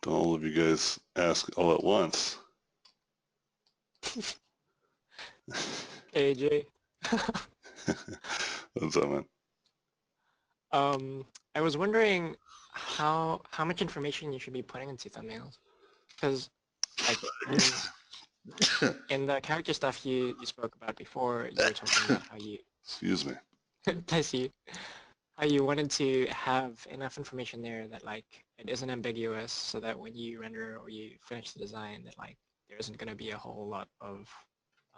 Don't all of you guys ask all at once. AJ. What's up, man? Um, I was wondering how much information you should be putting into thumbnails, because like in the character stuff you spoke about before, you were talking about how you Excuse me. I see how you wanted to have enough information there that like it isn't ambiguous, so that when you render or you finish the design, that like there isn't going to be a whole lot of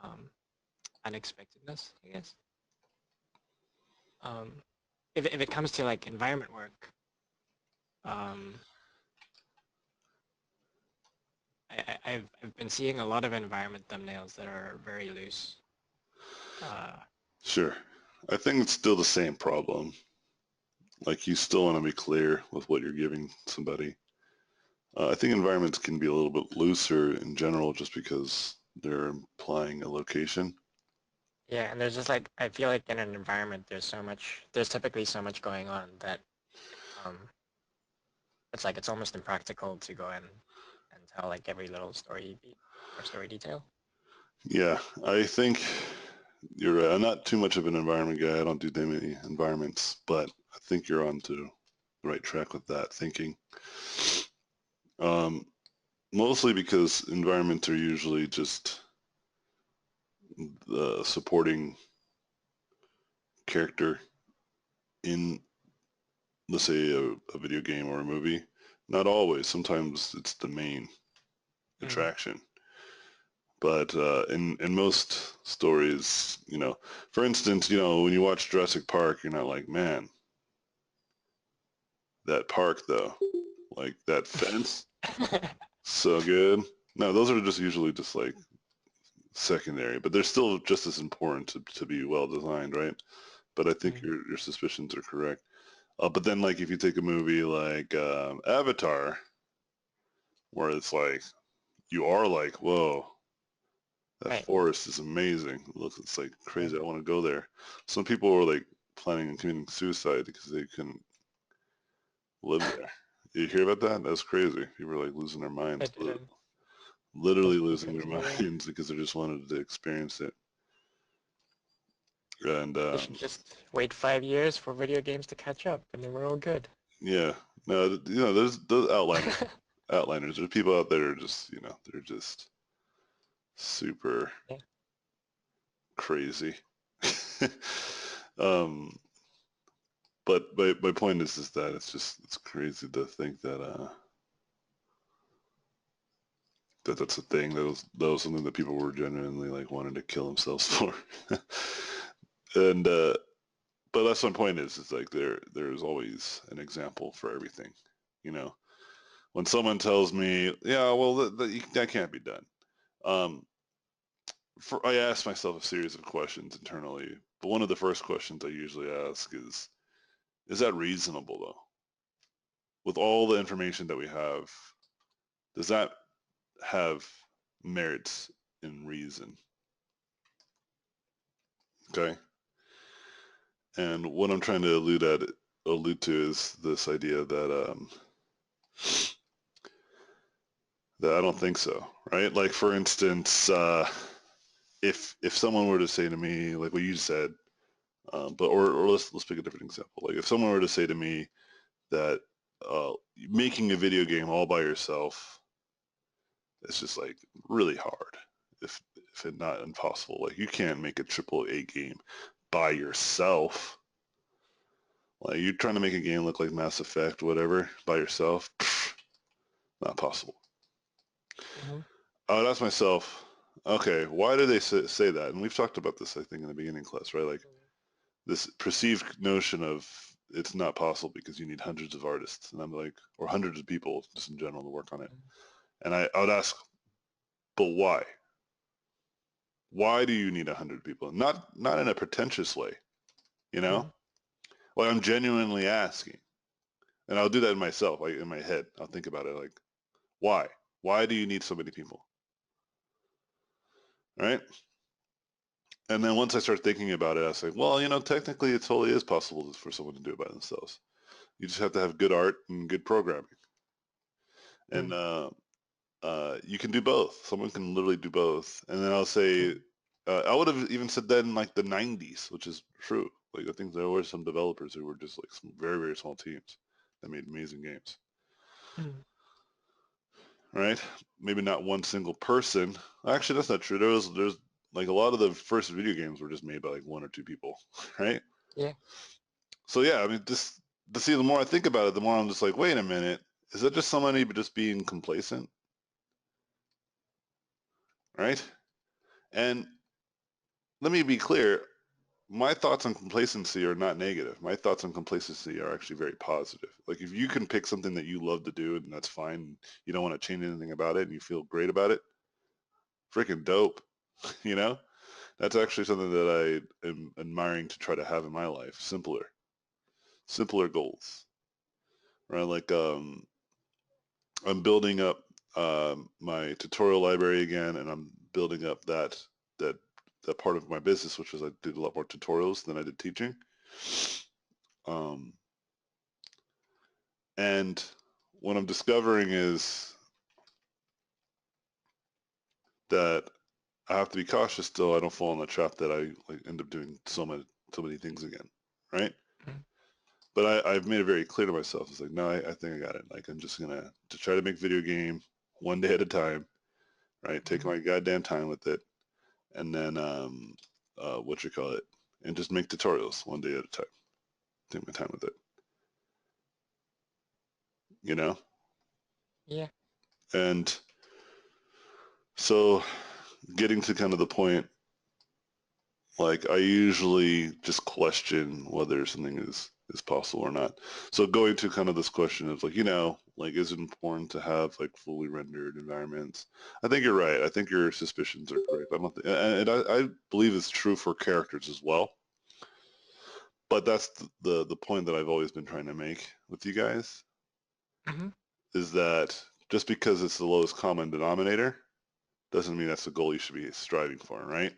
um, unexpectedness, I guess. Um, if it comes to like environment work. Um, I've been seeing a lot of environment thumbnails that are very loose. Uh, Sure. I think it's still the same problem. Like you still want to be clear with what you're giving somebody. I think environments can be a little bit looser in general just because they're implying a location. yeah, and there's just like I feel like in an environment there's typically so much going on that um, it's like it's almost impractical to go in and tell like every little story beat or story detail. Yeah, I think you're right. I'm not too much of an environment guy. I don't do that many environments, but I think you're on to the right track with that thinking. Um, Mostly because environments are usually just the supporting character in, let's say, a video game or a movie. Not always. Sometimes it's the main Mm. attraction. But in most stories, for instance, when you watch Jurassic Park, you're not like, man, that park though, like that fence, so good. No, those are just usually just like secondary, but they're still just as important to be well designed, right? But I think Mm. your suspicions are correct. But then, like, if you take a movie like Avatar, where it's like you are like, whoa, that Right. forest is amazing. Look, it's like Mm. crazy. I want to go there. Some people were like planning on committing suicide because they couldn't live there. You hear about that? That's crazy. People were like losing their I minds, didn't. literally That's losing good their to know. minds because they just wanted to experience it. And They should just wait 5 years for video games to catch up, and then we're all good. yeah, no, there's those outliners. There's people out there who are just, they're just super Yeah. crazy. um, but my point is that it's crazy to think that that's a thing. That was something that people were genuinely like wanting to kill themselves for. And but that's my point is like there's always an example for everything. You know, when someone tells me, yeah, well that can't be done. Um, I ask myself a series of questions internally, but one of the first questions I usually ask is that reasonable though? With all the information that we have, does that have merits in reason? Okay. And what I'm trying to allude to is this idea that I don't think so, right? Like for instance, if someone were to say to me, like what you said, but or let's pick a different example. Like if someone were to say to me that uh, making a video game all by yourself is just like really hard, if it not impossible. Like you can't make a AAA game by yourself. Like you're trying to make a game look like Mass Effect, whatever, by yourself. Pfft, not possible. Hmm. I would ask myself, okay, why do they say that? And we've talked about this, I think, in the beginning class, right? Like this perceived notion of it's not possible because you need hundreds of artists, and I'm like, or hundreds of people just in general to work on it. And I would ask, but why? Why do you need 100 people? Not in a pretentious way, you know? Hmm. Like I'm genuinely asking, and I'll do that in myself, like in my head. I'll think about it, like, why? Why do you need so many people? Right? And then once I start thinking about it, I say, well, technically it totally is possible for someone to do it by themselves. You just have to have good art and good programming. And Mm. you can do both. Someone can literally do both. And then I'll say, Mm. I would have even said that in like the 90s, which is true. Like I think there were some developers who were just like some very, very small teams that made amazing games, Mm. right? Maybe not one single person. Actually, that's not true. There's like a lot of the first video games were just made by like one or two people, right? Yeah. So yeah, I mean, just to see the more I think about it, the more I'm just like, wait a minute, is that just somebody just being complacent, right? And let me be clear, my thoughts on complacency are not negative. My thoughts on complacency are actually very positive. Like if you can pick something that you love to do and that's fine, you don't want to change anything about it and you feel great about it, freaking dope, you know? That's actually something that I am admiring to try to have in my life. Simpler goals, right? Like I'm building up my tutorial library again, and I'm building up that that part of my business, which was I did a lot more tutorials than I did teaching. Um, and what I'm discovering is that I have to be cautious still. I don't fall in the trap that I like end up doing so many things again, right? Mm. But I've made it very clear to myself. It's like, no, I think I got it. Like I'm just gonna to try to make video game one day at a time, right? Take Mm. my goddamn time with it, and then what you call it, and just make tutorials one day at a time. Take my time with it, you know. Yeah. And so, getting to kind of the point, like I usually just question whether something is possible or not. So going to kind of this question of like, like is it important to have like fully rendered environments? I think you're right. I think your suspicions are correct. I don't think, and I believe it's true for characters as well. But that's the point that I've always been trying to make with you guys Mm-hmm. is that just because it's the lowest common denominator doesn't mean that's the goal you should be striving for, right?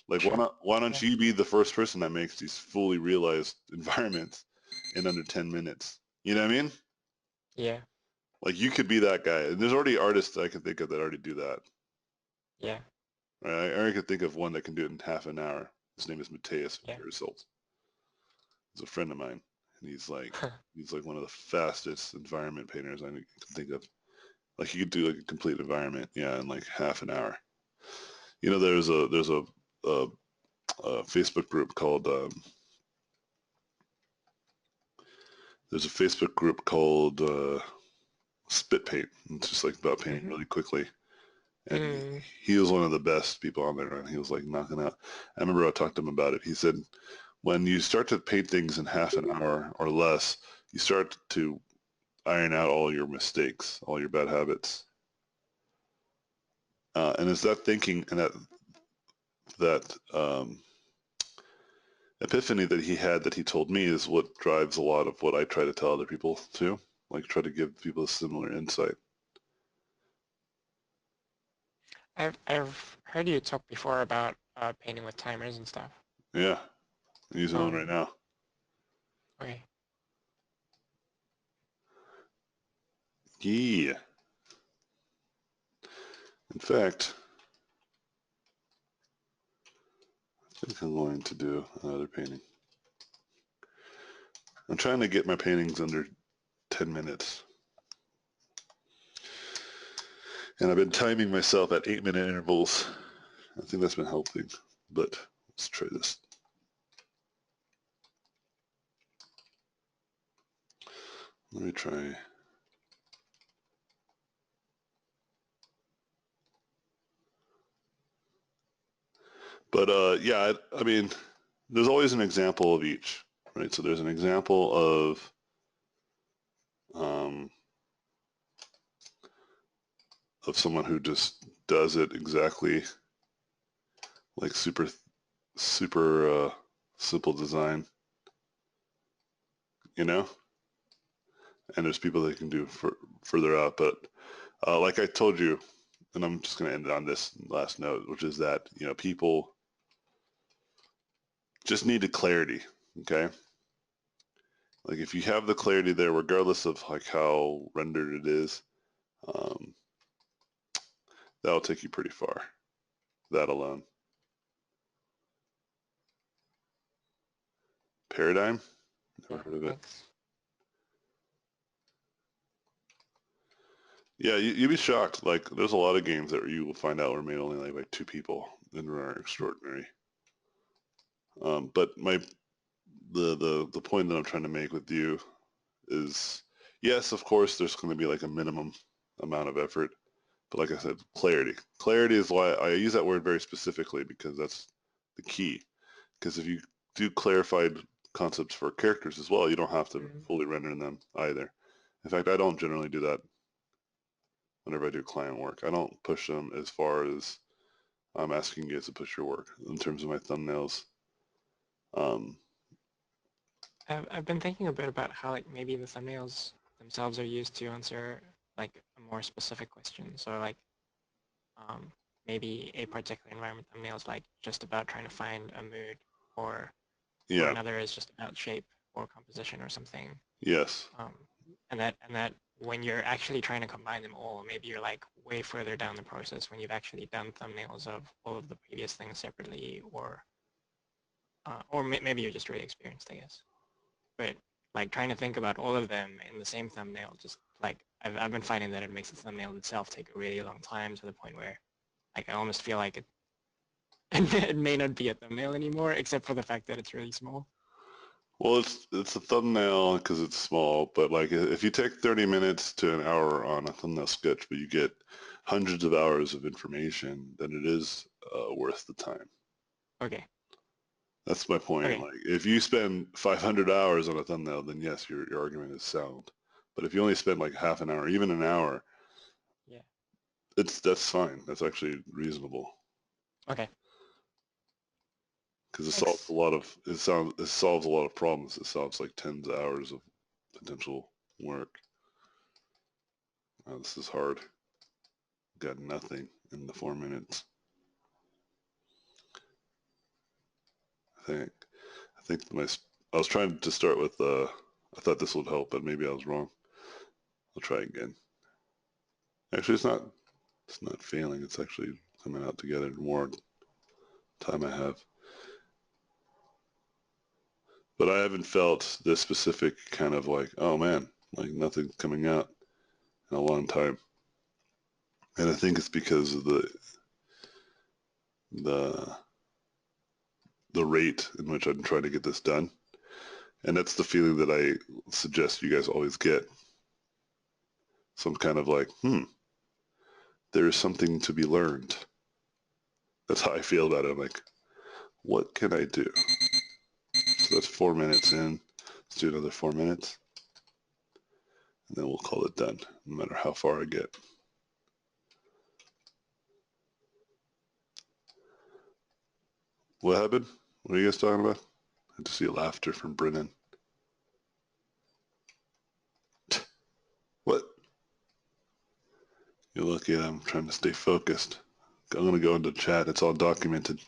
Like True. why don't Yeah. you be the first person that makes these fully realized environments in under 10 minutes? You know what I mean? Yeah. Like you could be that guy. And there's already artists that I can think of that already do that. Yeah. Right? I already could think of one that can do it in half an hour. His name is Mateus Yeah. Results. He's a friend of mine. And he's like one of the fastest environment painters I can think of. Like he could do like a complete environment, yeah, in like half an hour. There's a Facebook group called there's a Facebook group called Spit Paint. It's just like about painting Mm-hmm. really quickly. And Mm. he was one of the best people on there, and he was like knocking out. I remember I talked to him about it. He said, when you start to paint things in half an hour or less, you start to iron out all your mistakes, all your bad habits. And it's that thinking and that epiphany that he had that he told me is what drives a lot of what I try to tell other people too. Like try to give people a similar insight. I've heard you talk before about painting with timers and stuff. Yeah, I'm using one right Um. now. Okay. Yeah. In fact, I think I'm going to do another painting. I'm trying to get my paintings under 10 minutes. And I've been timing myself at 8-minute intervals. I think that's been helping, but let's try this. Let me try. But yeah, I mean, there's always an example of each, right? So there's an example um, of someone who just does it exactly like super simple design, you know? And there's people that can do further out. But like I told you, and I'm just going to end it on this last note, which is that, people just need the clarity, okay? Like if you have the clarity there, regardless of like how rendered it is, That'll take you pretty far. That alone. Paradigm? Yeah, Never heard of it. thanks. Yeah, you'd be shocked. Like, there's a lot of games that you will find out were made only like by 2 people and are extraordinary. But the point that I'm trying to make with you is, yes, of course, there's going to be like a minimum amount of effort. But like I said, clarity. Clarity is why I use that word very specifically, because that's the key. Because if you do clarified concepts for characters as well, you don't have to Mm. fully render them either. In fact, I don't generally do that whenever I do client work. I don't push them as far as I'm asking you guys to push your work in terms of my thumbnails. Um, I've been thinking a bit about how like maybe the thumbnails themselves are used to answer like a more specific question. So like um, maybe a particular environment thumbnail is like just about trying to find a mood, or yeah, another is just about shape or composition or something. yes, Um, and that when you're actually trying to combine them all, maybe you're like way further down the process when you've actually done thumbnails of all of the previous things separately, or maybe you're just really experienced, I guess. But like trying to think about all of them in the same thumbnail, just like I've been finding that it makes the thumbnail itself take a really long time, to the point where like I almost feel like it it may not be a thumbnail anymore, except for the fact that it's really small. well, it's a thumbnail because it's small, but like if you take 30 minutes to an hour on a thumbnail sketch, but you get hundreds of hours of information, then it is worth the time. Okay. That's my point. Okay. Like if you spend 500 hours on a thumbnail, then yes, your argument is sound. But if you only spend like half an hour, even an hour, Yeah. that's fine. That's actually reasonable Okay. because Thanks. it solves a lot of problems. It solves like tens of hours of potential work. This is hard. Got nothing in the 4 minutes. I think. I think I was trying to start with. I thought this would help, but maybe I was wrong. I'll try again. Actually, it's not. It's not failing. It's actually coming out together. The more time I have, but I haven't felt this specific kind of like, oh man, like nothing's coming out in a long time. And I think it's because of the the rate in which I'm trying to get this done. And that's the feeling that I suggest you guys always get. Some kind of like, there is something to be learned. That's how I feel about it. I'm like, what can I do? So that's 4 minutes in. Let's do another 4 minutes. And then we'll call it done, no matter how far I get. What happened? What are you guys talking about? I had to see laughter from Brennan. What? You're lucky I'm trying to stay focused. I'm going to go into chat. It's all documented.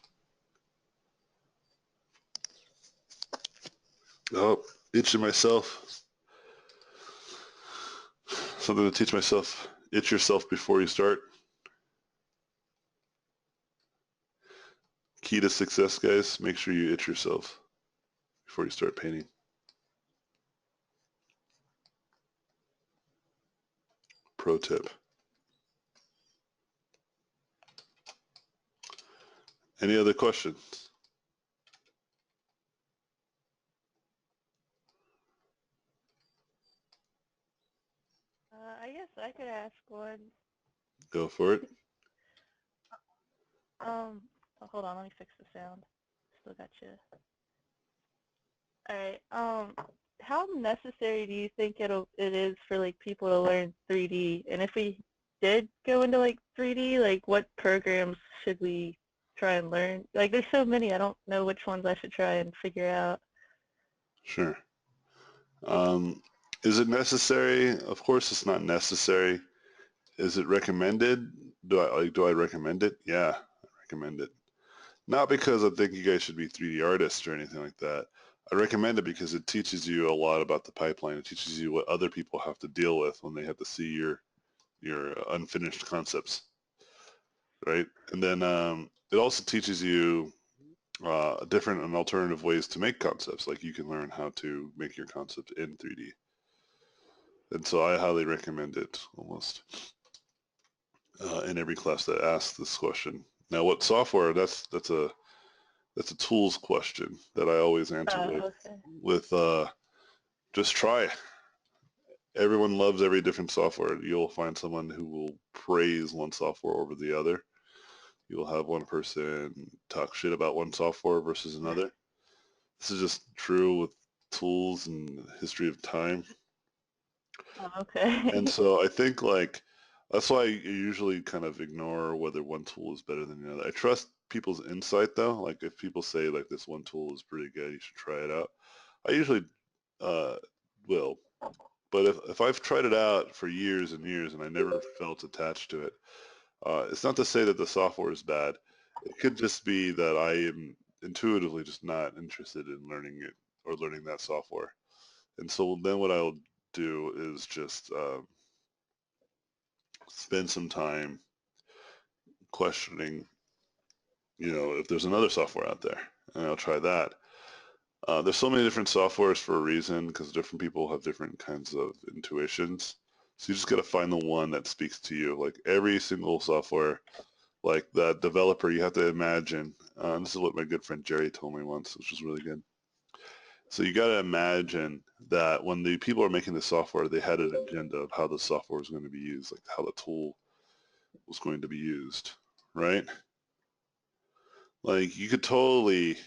Oh, itching myself. Something to teach myself. Itch yourself before you start. Key to success, guys. Make sure you itch yourself before you start painting. Pro tip. Any other questions? I guess I could ask one. Go for it. Oh, hold on, let me fix the sound. Still got you. All right. How necessary do you think it is for like people to learn 3D? And if we did go into like 3D, like what programs should we try and learn? Like there's so many, I don't know which ones I should try and figure out. Sure. Um, is it necessary? Of course, it's not necessary. Is it recommended? Do I recommend it? Yeah, I recommend it. Not because I think you guys should be 3D artists or anything like that. I recommend it because it teaches you a lot about the pipeline. It teaches you what other people have to deal with when they have to see your unfinished concepts. right? And then it also teaches you different and alternative ways to make concepts. Like you can learn how to make your concept in 3D. And so I highly recommend it almost in every class that asks this question. Now, what software? That's a tools question that I always answer Okay. with just try. Everyone loves every different software. You'll find someone who will praise one software over the other. You'll have one person talk shit about one software versus another. This is just true with tools and the history of time. Okay. And so I think like that's why I usually kind of ignore whether one tool is better than the other. I trust people's insight though. Like if people say like this one tool is pretty good, you should try it out. I usually uh, will. But if I've tried it out for years and years and I never felt attached to it, it's not to say that the software is bad. It could just be that I am intuitively just not interested in learning it or learning that software. And so then what I'll do is just spend some time questioning, if there's another software out there, and I'll try that. There's so many different softwares for a reason because different people have different kinds of intuitions. So you just got to find the one that speaks to you. Like every single software, like the developer, you have to imagine. This is what my good friend Jerry told me once, which was really good. So you got to imagine that when the people are making the software, they had an agenda of how the software was going to be used, like how the tool was going to be used, right? Like you could totally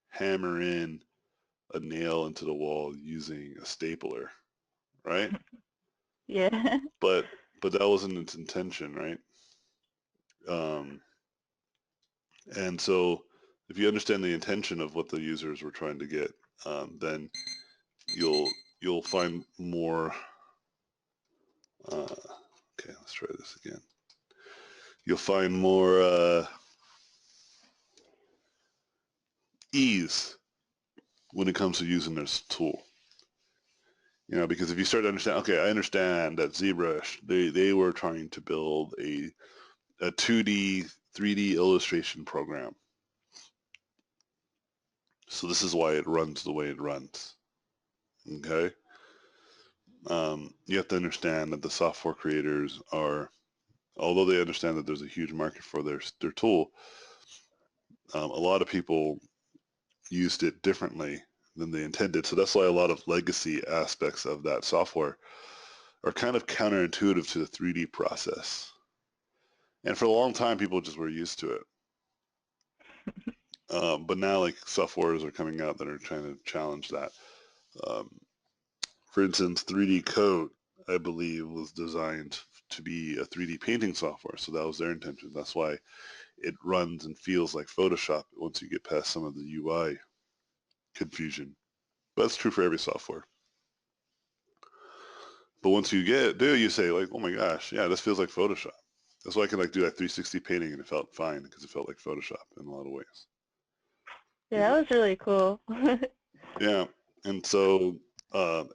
hammer in a nail into the wall using a stapler, right? Yeah. But that wasn't its intention, right? Um, and so if you understand the intention of what the users were trying to get, then you'll find more. Okay, let's try this again. You'll find more ease when it comes to using this tool. Because if you start to understand, okay, I understand that ZBrush, they were trying to build a 2D, 3D illustration program. So this is why it runs the way it runs. Okay? You have to understand that the software creators are, although they understand that there's a huge market for their tool, a lot of people used it differently than they intended. So that's why a lot of legacy aspects of that software are kind of counterintuitive to the 3D process. And for a long time, people just were used to it. But now, like, softwares are coming out that are trying to challenge that. Um, for instance, 3D Code, I believe, was designed to be a 3D painting software. So that was their intention. That's why it runs and feels like Photoshop once you get past some of the UI confusion. But that's true for every software. But once you you say like, oh my gosh, yeah, this feels like Photoshop. That's why I can like do that 360 painting and it felt fine because it felt like Photoshop in a lot of ways. Yeah, that was really cool. Yeah, and so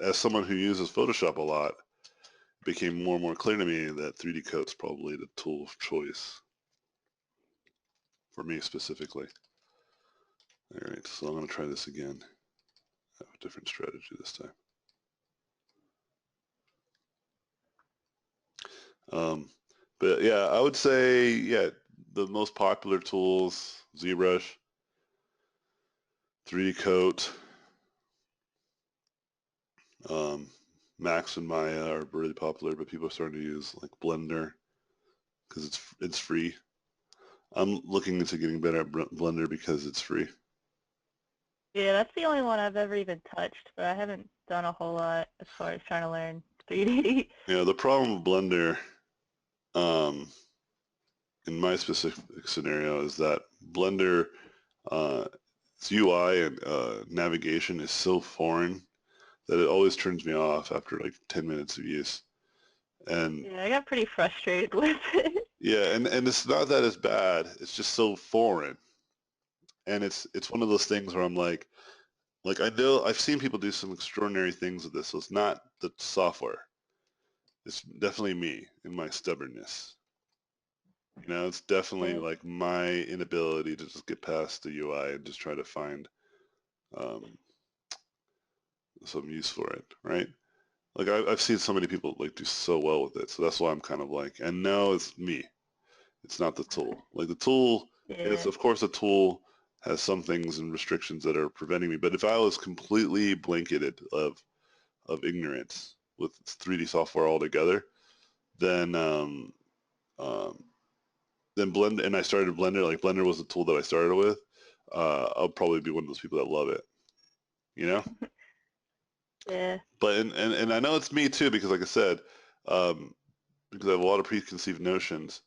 as someone who uses Photoshop a lot, it became more and more clear to me that 3D Code's probably the tool of choice for me specifically. All right, so I'm going to try this again. I have a different strategy this time. But yeah, I would say, yeah, the most popular tools, ZBrush, 3D Coat, Max and Maya are really popular, but people are starting to use like Blender because it's free. I'm looking into getting better at Blender because it's free. Yeah, that's the only one I've ever even touched, but I haven't done a whole lot as far as trying to learn 3D. Yeah, the problem with Blender, um, in my specific scenario, is that Blender, its UI and navigation is so foreign that it always turns me off after like 10 minutes of use. And Yeah, I got pretty frustrated with it. yeah, and it's not that it's bad. It's just so foreign. And it's one of those things where I'm like I know I've seen people do some extraordinary things with this, so it's not the software. It's definitely me and my stubbornness. You know, it's definitely Yeah. like my inability to just get past the UI and just try to find um, some use for it, right? Like I've seen so many people like do so well with it, so that's why I'm kind of like, and no, it's me. It's not the tool. Like the tool is, Yeah. of course, a tool has some things and restrictions that are preventing me. But if I was completely blanketed of ignorance with 3D software altogether, then um, then Blender, and I started Blender. Like Blender was the tool that I started with. I'll probably be one of those people that love it. You know. Yeah. But and I know it's me too because, like I said, um, because I have a lot of preconceived notions.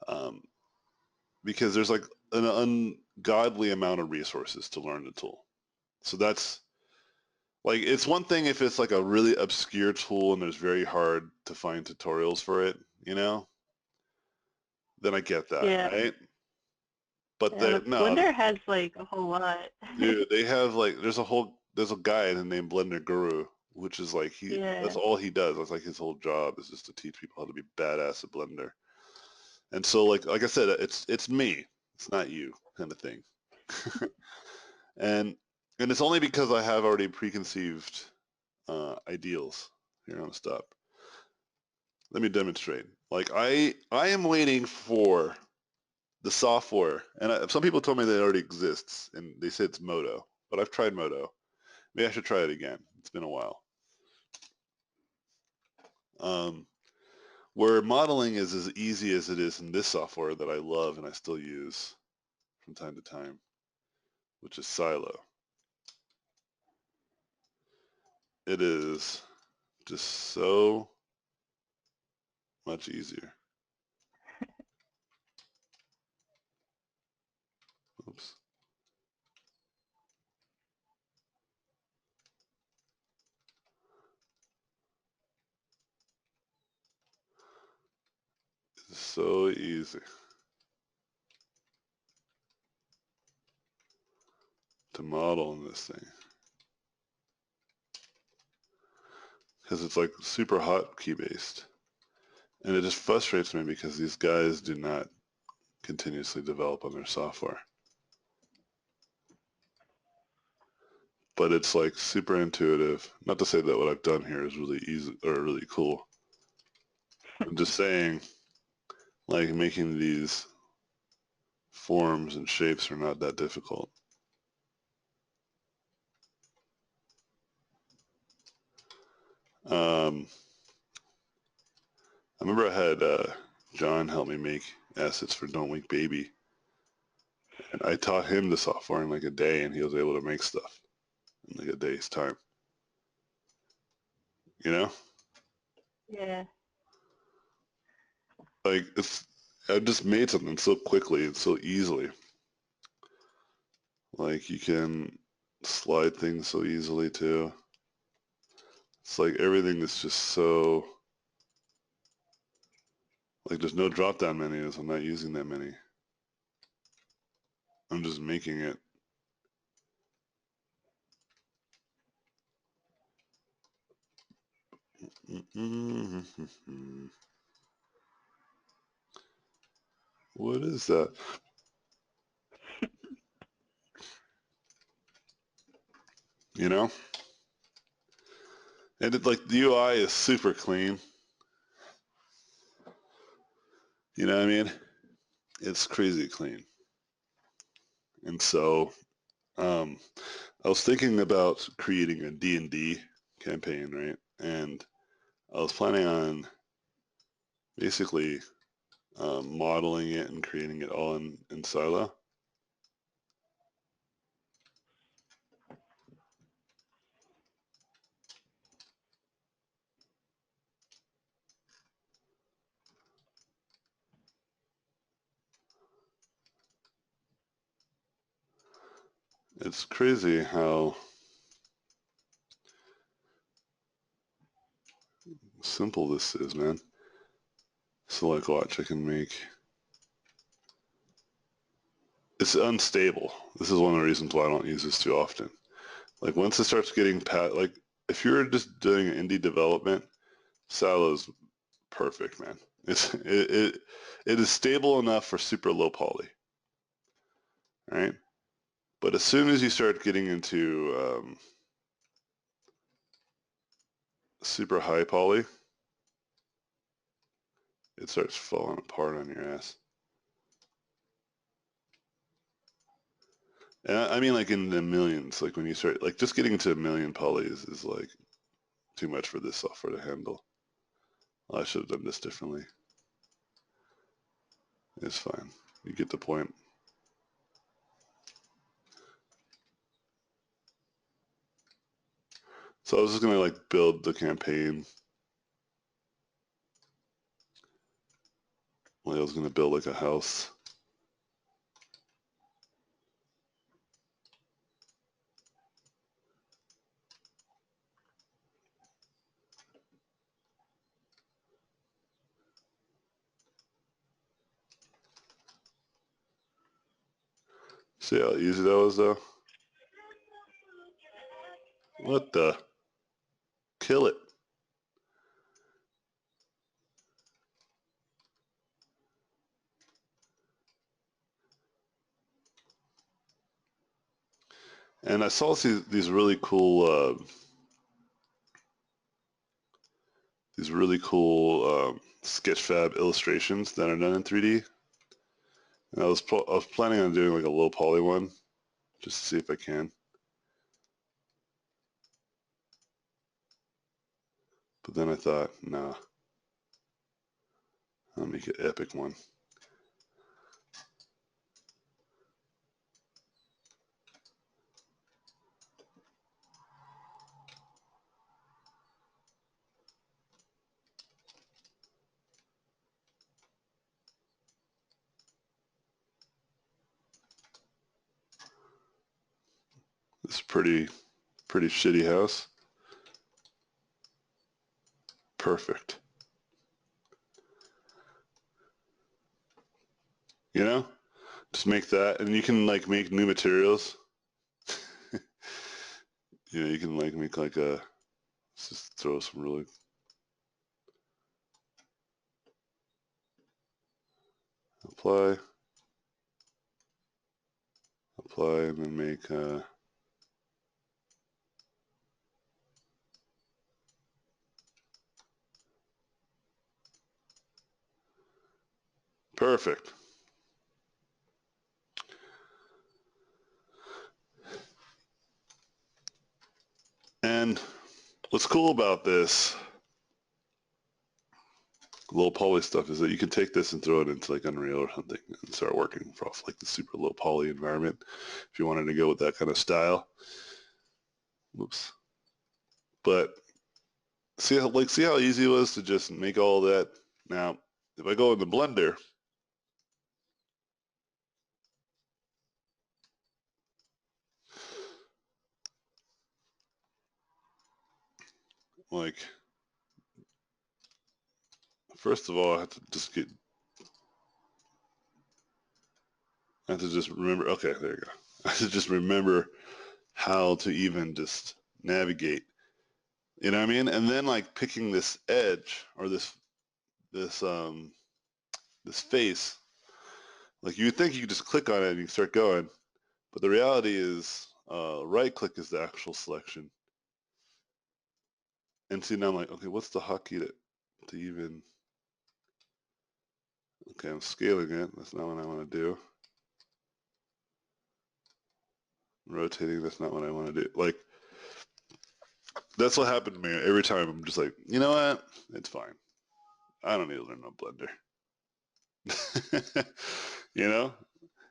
Um, because there's like an ungodly amount of resources to learn the tool. So that's like it's one thing if it's like a really obscure tool and there's very hard to find tutorials for it, you know, then I get that, Yeah. right? But Yeah. there, But no, Blender has like a whole lot. dude, they have like there's a guy named Blender Guru, which is like that's Yeah. all he does. That's like his whole job is just to teach people how to be badass at Blender. And so like I said, it's me, it's not you, kind of thing. and and it's only because I have already preconceived ideals. Here, I'm gonna stop. Let me demonstrate. Like I am waiting for the software, and some people told me that it already exists, and they said it's Modo, but I've tried Modo. Maybe I should try it again. It's been a while. Um, where modeling is as easy as it is in this software that I love and I still use from time to time, which is Silo. It is just so much easier. Oops. It's so easy to model in this thing because it's like super hotkey based. And it just frustrates me because these guys do not continuously develop on their software. But it's like super intuitive. Not to say that what I've done here is really easy or really cool. I'm just saying, like making these forms and shapes are not that difficult. Um, I remember I had John help me make assets for Don't Wink Baby. And I taught him the software in like a day and he was able to make stuff in like a day's time. You know? Yeah. Like it's I just made something so quickly and so easily. Like you can slide things so easily too. It's like everything is just so like there's no drop down menus. I'm not using that many. I'm just making it. What is that? You know? And it, like the UI is super clean. You know what I mean? It's crazy clean. And so um, I was thinking about creating a D&D campaign, right? And I was planning on basically modeling it and creating it all in Silo. It's crazy how simple this is, man. So like watch, I can make, it's unstable. This is one of the reasons why I don't use this too often. Like once it starts getting like if you're just doing indie development, Silo's perfect, man. It is stable enough for super low poly, right? But as soon as you start getting into super high poly, it starts falling apart on your ass. And I mean like in the millions, like when you start, like just getting to a million polys is like too much for this software to handle. Well, I should have done this differently. It's fine. You get the point. So I was just gonna like build the campaign. Like I was gonna build like a house. See how easy that was though? What the? Kill it. And I saw these really cool Sketchfab illustrations that are done in 3D. And I was planning on doing like a low poly one, just to see if I can. But then I thought, nah, I'll make an epic one. This pretty shitty house. Perfect. You know? Just make that, and you can like make new materials. You know, you can like make like a, let's just throw some really, apply, and then make perfect. And what's cool about this low poly stuff is that you can take this and throw it into like Unreal or something and start working off like the super low poly environment if you wanted to go with that kind of style. Whoops. But see how easy it was to just make all that. Now, if I go in the Blender, like, first of all, I have to just remember, okay, there you go. I have to just remember how to even just navigate. You know what I mean? And then like picking this edge or this this face, like you would think you could just click on it and you start going, but the reality is right click is the actual selection. And see now I'm like, okay, what's the hotkey to even, okay, I'm scaling it. That's not what I want to do. Rotating, that's not what I want to do. Like, that's what happened to me every time. I'm just like, you know what? It's fine. I don't need to learn no Blender. You know?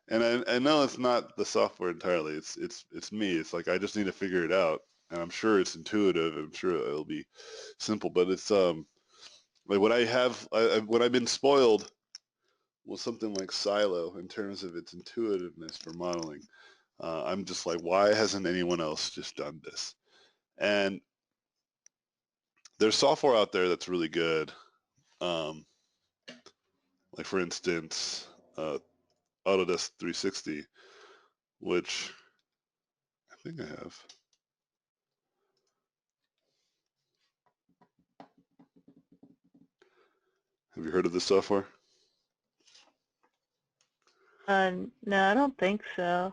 And I know it's not the software entirely. It's me. It's like I just need to figure it out. And I'm sure it's intuitive. I'm sure it'll be simple. But it's like when I've been spoiled with something like Silo in terms of its intuitiveness for modeling. I'm just like, why hasn't anyone else just done this? And there's software out there that's really good. Um, like for instance, Autodesk 360, which I think I have. Have you heard of this software? No, I don't think so.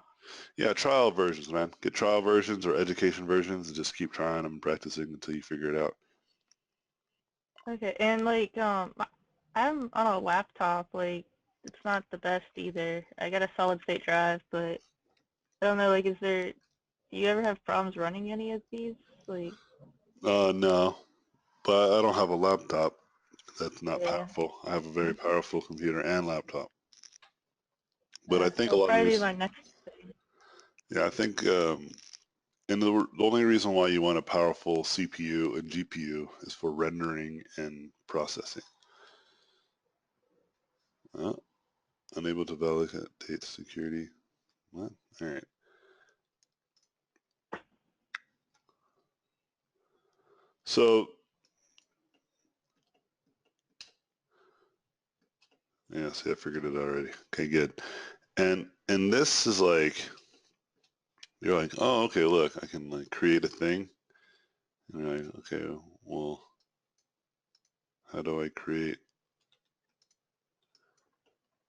Yeah, trial versions, man. Get trial versions or education versions and just keep trying them and practicing until you figure it out. Okay, and like, I'm on a laptop, like, it's not the best either. I got a solid state drive, but I don't know, like, do you ever have problems running any of these? Like, No, but I don't have a laptop that's not yeah, powerful. I have a very powerful computer and laptop. But I think a that'll lot of the probably be reasons, my next thing. yeah, I think, and the only reason why you want a powerful CPU and GPU is for rendering and processing. Unable to validate security. What? All right. So, yeah, see, I figured it already. Okay, good. And this is like, you're like, oh, okay, look, I can like create a thing. And you're like, okay, well, how do I create?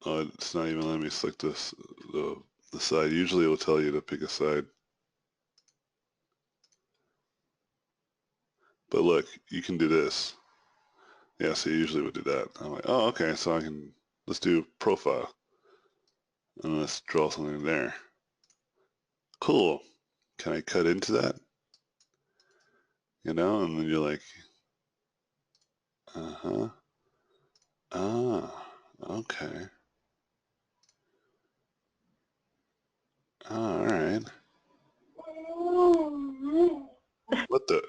Oh, it's not even letting me select this the side. Usually it will tell you to pick a side. But look, you can do this. Yeah, so you usually would do that. I'm like, oh, okay, so let's do profile. And let's draw something there. Cool. Can I cut into that? And then you're like, uh-huh. Ah, okay. All right. What the?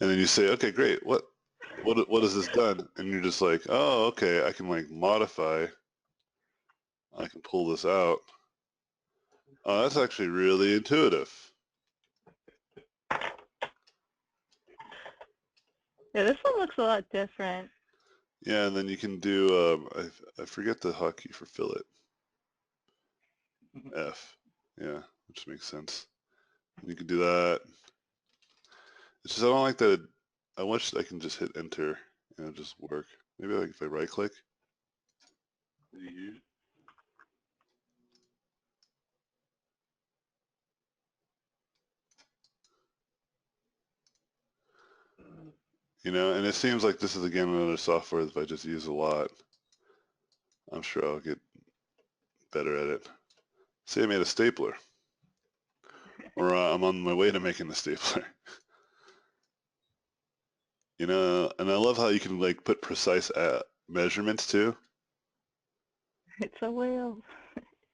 And then you say, okay, great. What has this done? And you're just like, oh, okay. I can like modify. I can pull this out. Oh, that's actually really intuitive. Yeah, this one looks a lot different. Yeah, and then you can do. I forget the hotkey for fillet. F. Yeah, which makes sense. And you can do that. It's just I don't like that. I wish I can just hit enter and it just work. Maybe like if I right click. And it seems like this is again another software that if I just use a lot, I'm sure I'll get better at it. Say I made a stapler, or I'm on my way to making a stapler. And I love how you can like put precise measurements too. It's a whale.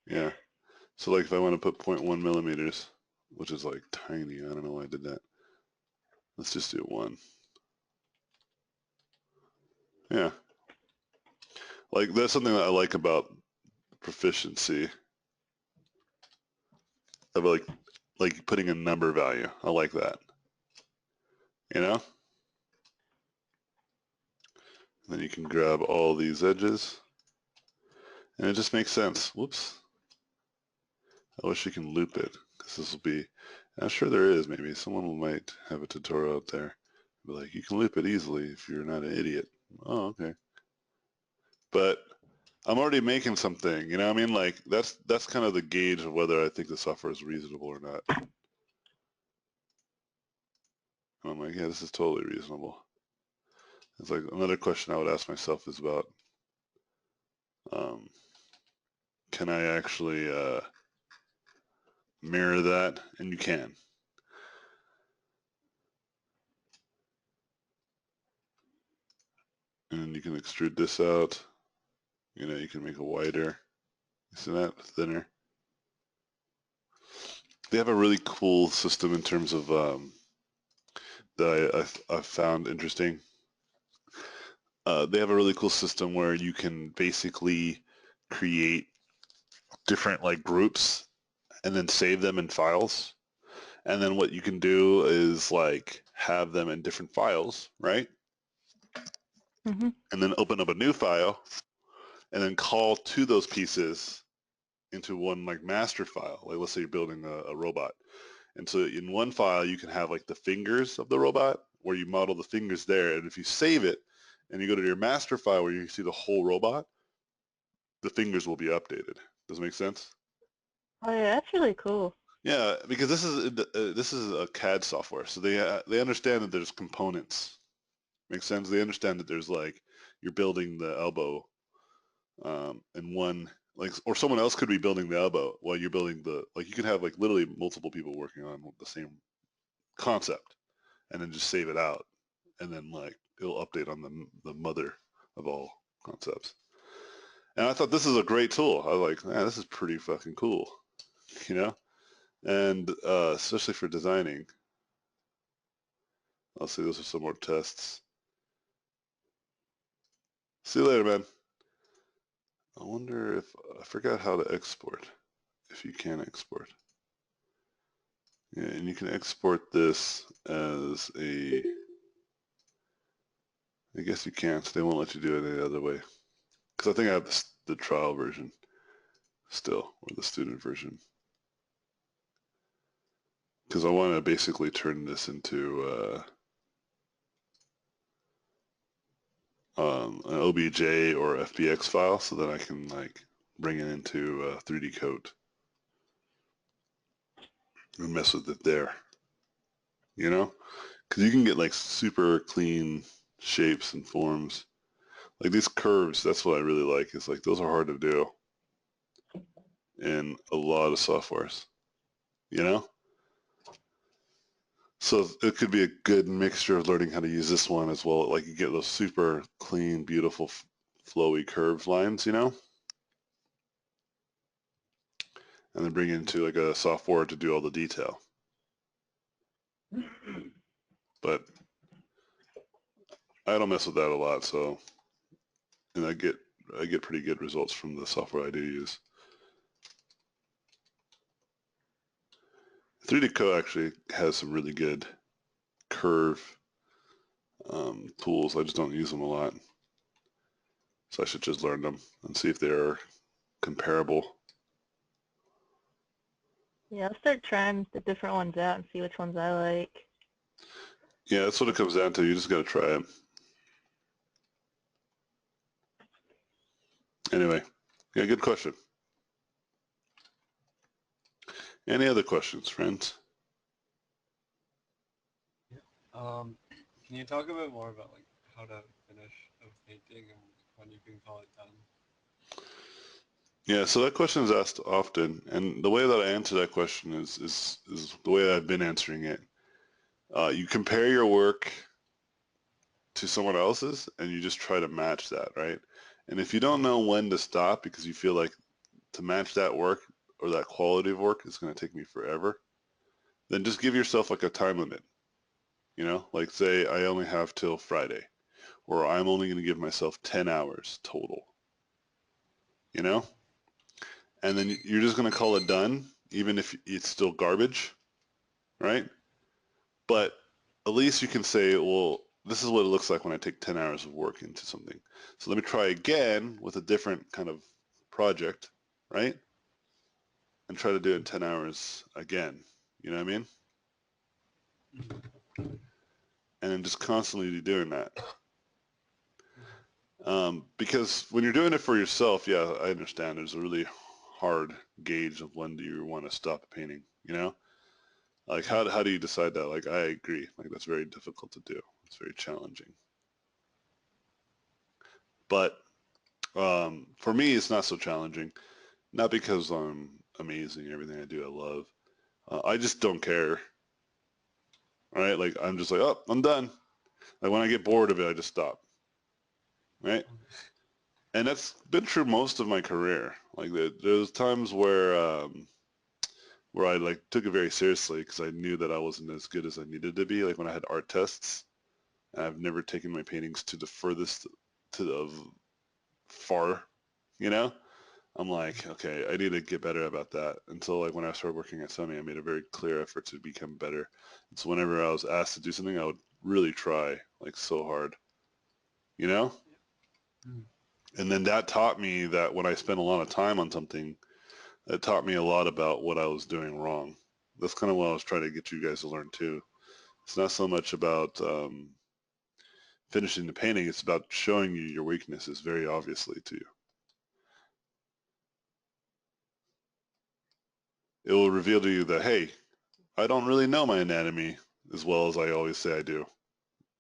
Yeah. So like if I want to put 0.1 millimeters, which is like tiny, I don't know why I did that. Let's just do 1. Yeah. Like that's something that I like about proficiency. Of like putting a number value. I like that. You know? And then you can grab all these edges. And it just makes sense. Whoops. I wish you can loop it. Because this will be, I'm sure there is maybe. Someone might have a tutorial out there. Be like, you can loop it easily if you're not an idiot. Oh, okay. But I'm already making something, you know what I mean? Like that's kind of the gauge of whether I think the software is reasonable or not. And I'm like, yeah, this is totally reasonable. It's like another question I would ask myself is about, um, can I actually mirror that? And you can. And you can extrude this out. You can make it wider. You see that? Thinner. They have a really cool system in terms of that I found interesting. They have a really cool system where you can basically create different like groups and then save them in files. And then what you can do is like have them in different files, right? Hmm. And then open up a new file and then call to those pieces into one like master file. Like let's say you're building a robot. And so in one file, you can have like the fingers of the robot where you model the fingers there. And if you save it and you go to your master file where you see the whole robot, the fingers will be updated. Does it make sense? Oh yeah, that's really cool. Yeah, because this is a CAD software, so they understand that there's components. Makes sense. They understand that there's like you're building the elbow, and one like or someone else could be building the elbow while you're building the like you could have like literally multiple people working on the same concept, and then just save it out, and then like it'll update on the mother of all concepts. And I thought this is a great tool. I was like, man, this is pretty fucking cool, you know? And especially for designing. I'll see those are some more tests. See you later, man. I wonder if I forgot how to export. If you can export. Yeah, and you can export this as a. I guess you can't. They won't let you do it any other way. Because I think I have the trial version still, or the student version. Because I want to basically turn this into an OBJ or FBX file so that I can like bring it into 3D Coat and mess with it there. You know? Because you can get like super clean shapes and forms. Like these curves, that's what I really like. Is like those are hard to do in a lot of softwares. You know? So it could be a good mixture of learning how to use this one as well. Like you get those super clean, beautiful, flowy curved lines, you know? And then bring it into like a software to do all the detail. But I don't mess with that a lot, so and I get pretty good results from the software I do use. 3D Co actually has some really good curve tools. I just don't use them a lot. So I should just learn them and see if they're comparable. Yeah, I'll start trying the different ones out and see which ones I like. Yeah, that's what it comes down to. You just got to try it. Anyway, yeah, good question. Any other questions, friends? Can you talk a bit more about like how to finish a painting and when you can call it done? Yeah, so that question is asked often, and the way that I answer that question is the way I've been answering it. You compare your work to someone else's, and you just try to match that, right? And if you don't know when to stop because you feel like to match that work or that quality of work is going to take me forever, then just give yourself like a time limit. You know, like say I only have till Friday, or I'm only going to give myself 10 hours total. You know? And then you're just going to call it done, even if it's still garbage, right? But at least you can say, well, this is what it looks like when I take 10 hours of work into something. So let me try again with a different kind of project, right? And try to do it in 10 hours again. You know what I mean? And then just constantly be doing that. Because when you're doing it for yourself, yeah, I understand there's a really hard gauge of when do you want to stop painting, you know? Like how do you decide that? Like I agree. Like that's very difficult to do. It's very challenging. But for me, it's not so challenging. Not because I'm amazing. Everything I do, I love. I just don't care. Right? Like I'm just like, oh, I'm done. Like when I get bored of it, I just stop. Right? And that's been true most of my career. Like there's times where I like took it very seriously because I knew that I wasn't as good as I needed to be. Like when I had art tests, and I've never taken my paintings to the furthest, to the far, you know. I'm like, okay, I need to get better about that. Until like when I started working at Sony, I made a very clear effort to become better. And so whenever I was asked to do something, I would really try like so hard, you know. Mm. And then that taught me that when I spent a lot of time on something, it taught me a lot about what I was doing wrong. That's kind of what I was trying to get you guys to learn too. It's not so much about finishing the painting, it's about showing you your weaknesses very obviously to you. It will reveal to you that, hey, I don't really know my anatomy as well as I always say I do.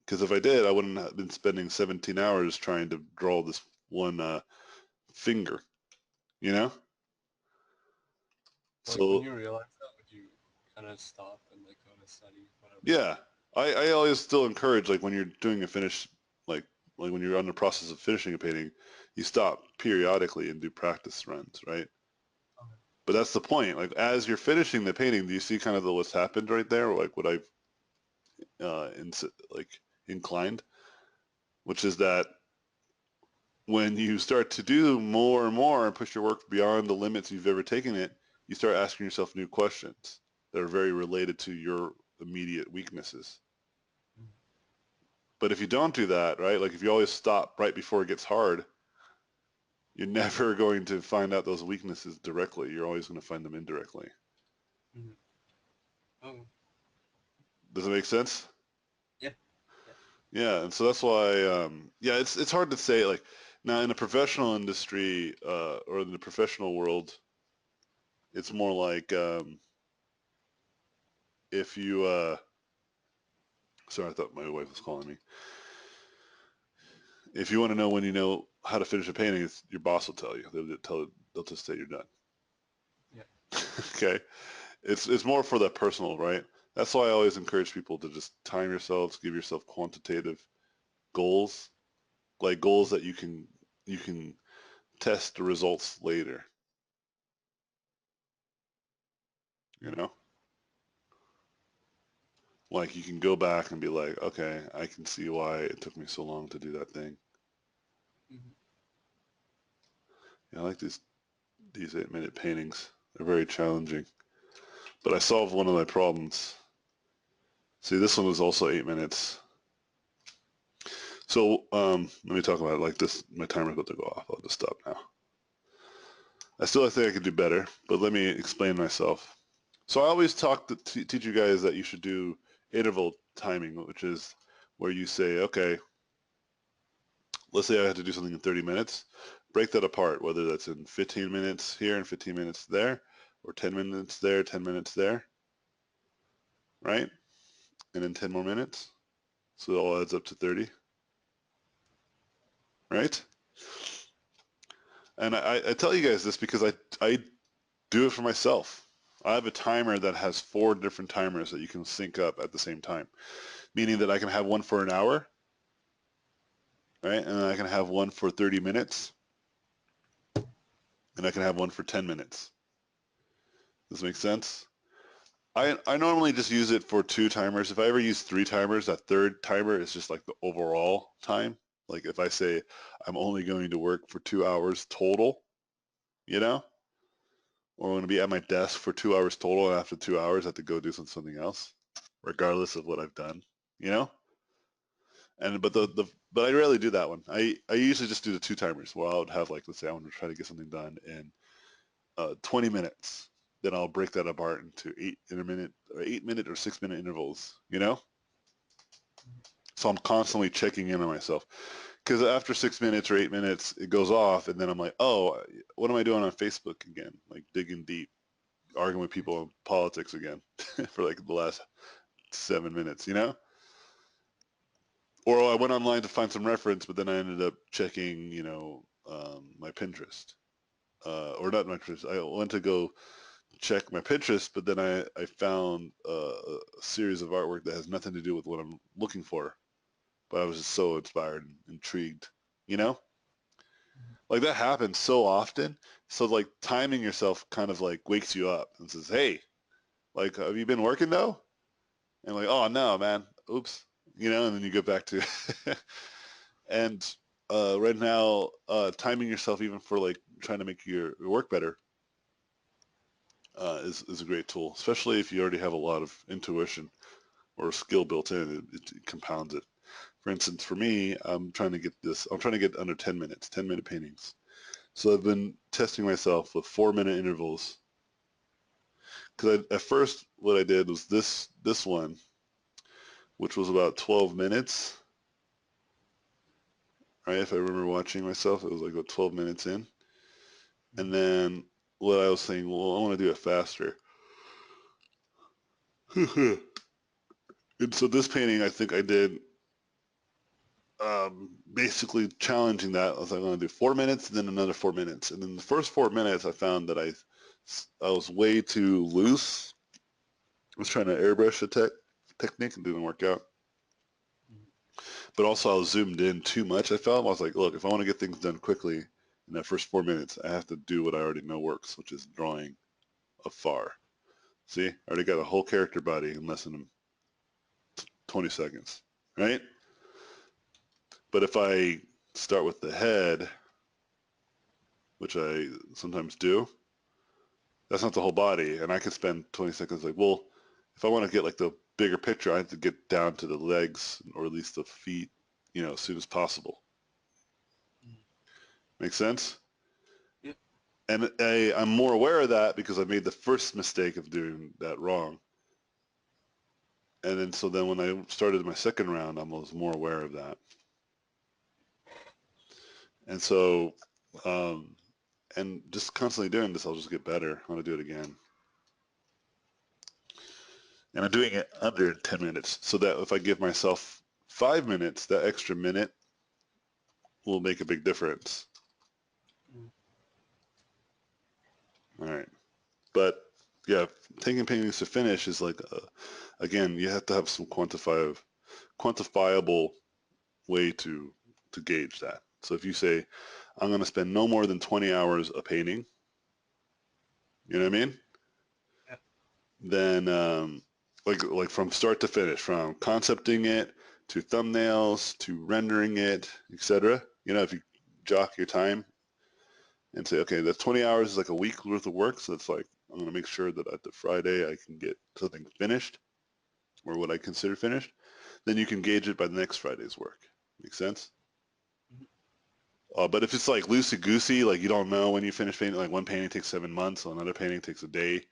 Because if I did, I wouldn't have been spending 17 hours trying to draw this one finger, you know? Like when So, you realize that, would you kind of stop and like go to study whatever? yeah, I always still encourage, like when you're doing a finish, like when you're on the process of finishing a painting, you stop periodically and do practice runs, right? Okay. But that's the point. Like as you're finishing the painting, do you see kind of what's happened right there, or like what I've like inclined, which is that when you start to do more and more and push your work beyond the limits you've ever taken it, you start asking yourself new questions that are very related to your immediate weaknesses. Mhm. But if you don't do that, right, like if you always stop right before it gets hard, you're never going to find out those weaknesses directly. You're always going to find them indirectly. Mhm. Oh, Does it make sense? yeah. Yeah. Yeah, and so that's why, yeah, it's hard to say. Like now in the professional industry or in the professional world, it's more like if you, sorry, I thought my wife was calling me. If you want to know when you know how to finish a painting, it's, your boss will tell you. They'll just say you're done. Yeah. Okay, it's more for the personal, right? That's why I always encourage people to just time yourselves, give yourself quantitative goals, like goals that you can test the results later. You know, like you can go back and be like, okay, I can see why it took me so long to do that thing. Mhm. Yeah, I like these 8-minute paintings. They're very challenging, but I solved one of my problems. See, this one was also 8 minutes. So let me talk about it like this. My timer's about to go off. I'll just stop now. I still think I could do better, but let me explain myself. So I always teach you guys that you should do interval timing, which is where you say, okay, let's say I had to do something in 30 minutes. Break that apart, whether that's in 15 minutes here and 15 minutes there, or 10 minutes there, 10 minutes there, right? And then 10 more minutes. So it all adds up to 30, right? And I tell you guys this because I do it for myself. I have a timer that has 4 different timers that you can sync up at the same time, meaning that I can have one for an hour, right? And then I can have one for 30 minutes, and I can have one for 10 minutes. Does this make sense? I normally just use it for 2 timers. If I ever use 3 timers, that third timer is just like the overall time. Like if I say I'm only going to work for 2 hours total, you know, or I'm going to be at my desk for 2 hours total, and after 2 hours I have to go do something else, regardless of what I've done, you know. And but I rarely do that one. I usually just do the 2 timers where I would have like, let's say I want to try to get something done in 20 minutes. Then I'll break that apart into 8-minute or 6-minute intervals, you know? So I'm constantly checking in on myself. Because after 6 minutes or 8 minutes, it goes off, and then I'm like, oh, what am I doing on Facebook again? Like digging deep, arguing with people on politics again for like the last 7 minutes, you know? Or I went online to find some reference, but then I ended up checking, my Pinterest. Or not my Pinterest. I went to go check my Pinterest, but then I found a series of artwork that has nothing to do with what I'm looking for. But I was just so inspired and intrigued, you know? Like that happens so often. So like timing yourself kind of like wakes you up and says, hey, like, have you been working though? And like, oh no, man, oops, and then you go back to, and right now, timing yourself even for like trying to make your work better is a great tool, especially if you already have a lot of intuition or skill built in. It compounds it. For instance, for me, I'm trying to get under 10 minutes, 10-minute paintings. So I've been testing myself with 4-minute intervals. Because at first, what I did was this one, which was about 12 minutes. right? If I remember watching myself, it was like about 12 minutes in. And then what I was saying, well, I want to do it faster. And so this painting, I think I did basically challenging that. I was like, I'm going to do 4 minutes and then another 4 minutes. And in the first 4 minutes, I found that I was way too loose. I was trying to airbrush the technique and didn't work out. But also I was zoomed in too much, I felt. I was like, look, if I want to get things done quickly in that first 4 minutes, I have to do what I already know works, which is drawing afar. See, I already got a whole character body in less than 20 seconds, right? But if I start with the head, which I sometimes do, that's not the whole body. And I can spend 20 seconds like, well, if I want to get like the bigger picture, I have to get down to the legs or at least the feet, as soon as possible. Make sense? Yep. And I'm more aware of that because I made the first mistake of doing that wrong. And then so then when I started my second round, I was more aware of that. And so, and just constantly doing this, I'll just get better. I want to do it again. And I'm doing it under 10 minutes so that if I give myself 5 minutes, that extra minute will make a big difference. All right. But yeah, taking paintings to finish is like, again, you have to have some quantifiable way to gauge that. So if you say, I'm going to spend no more than 20 hours a painting, you know what I mean? Yeah. Then like from start to finish, from concepting it to thumbnails to rendering it, etc. If you jock your time and say, okay, that's 20 hours is like a week worth of work, so it's like I'm going to make sure that at the Friday I can get something finished or what I consider finished. Then you can gauge it by the next Friday's work. Make sense? But if it's like loosey-goosey, like you don't know when you finish painting, like one painting takes 7 months, another painting takes a day,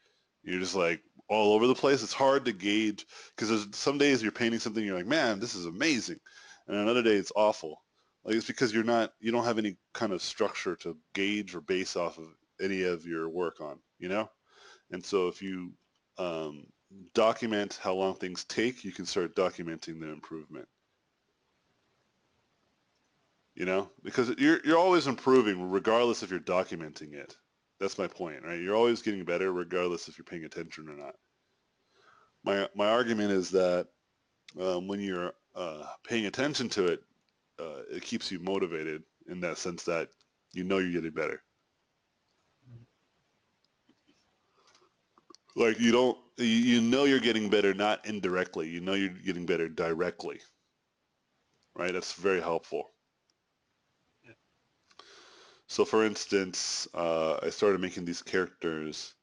you're just like all over the place. It's hard to gauge because there's some days you're painting something, you're like, man, this is amazing. And another day it's awful. Like it's because you don't have any kind of structure to gauge or base off of any of your work on, And so if you um, document how long things take, you can start documenting the improvement. Because you're always improving regardless if you're documenting it. That's my point, right? You're always getting better regardless if you're paying attention or not. My argument is that when you're paying attention to it, it keeps you motivated in that sense that you're getting better. Like you're getting better not indirectly. You're getting better directly, right? That's very helpful. So for instance, I started making these characters.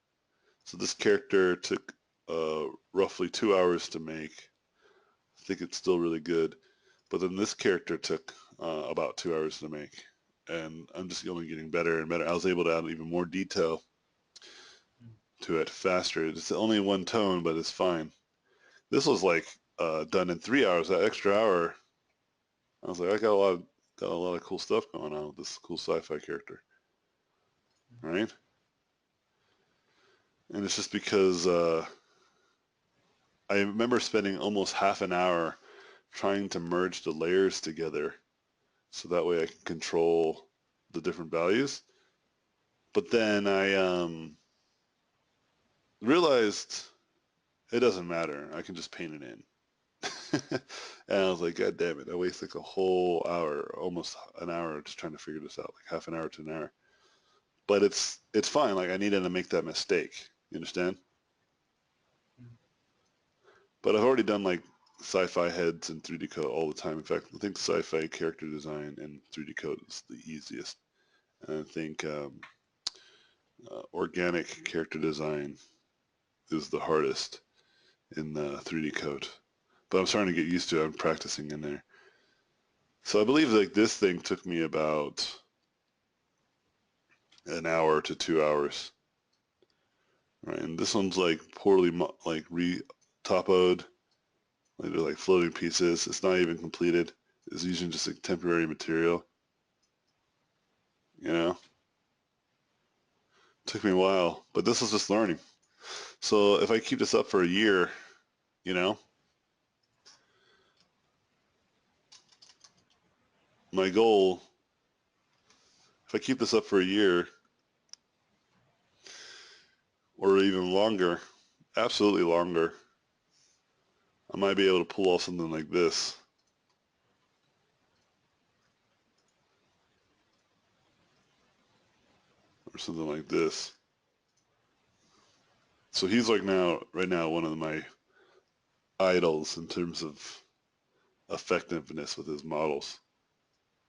So this character took roughly 2 hours to make. I think it's still really good. But then this character took about 2 hours to make. And I'm just only getting better and better. I was able to add even more detail to it faster. It's only one tone, but it's fine. This was like done in 3 hours. That extra hour, I was like, I got a lot of cool stuff going on with this cool sci-fi character. All right? And it's just because I remember spending almost half an hour trying to merge the layers together so that way I can control the different values. But then I realized it doesn't matter. I can just paint it in. And I was like, God damn it. I wasted like a whole hour, almost an hour just trying to figure this out, like half an hour to an hour. But it's fine. Like I needed to make that mistake. You understand? But I've already done like sci-fi heads in 3D Code all the time. In fact, I think sci-fi character design in 3D Code is the easiest. And I think organic character design is the hardest in 3D Code. But I'm starting to get used to it. I'm practicing in there. So I believe like this thing took me about an hour to 2 hours. Right, and this one's like poorly like re-topoed. Like they're like floating pieces. It's not even completed. It's using just like temporary material. you know? Took me a while, but this is just learning. So if I keep this up for a year, you know, my goal, if I keep this up for a year or even longer, absolutely longer, I might be able to pull off something like this. Or something like this. So he's like right now, one of my idols in terms of effectiveness with his models.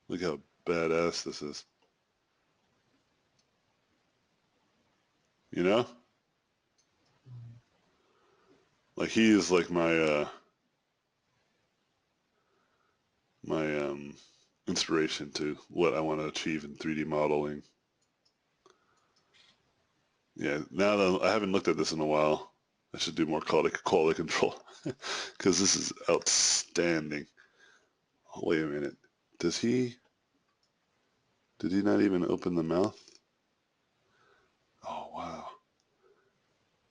Look how badass this is. You know? Like he is like my inspiration to what I want to achieve in 3D modeling. Yeah, now that I haven't looked at this in a while, I should do more quality control because this is outstanding. Oh, wait a minute. Did he not even open the mouth? Oh, wow.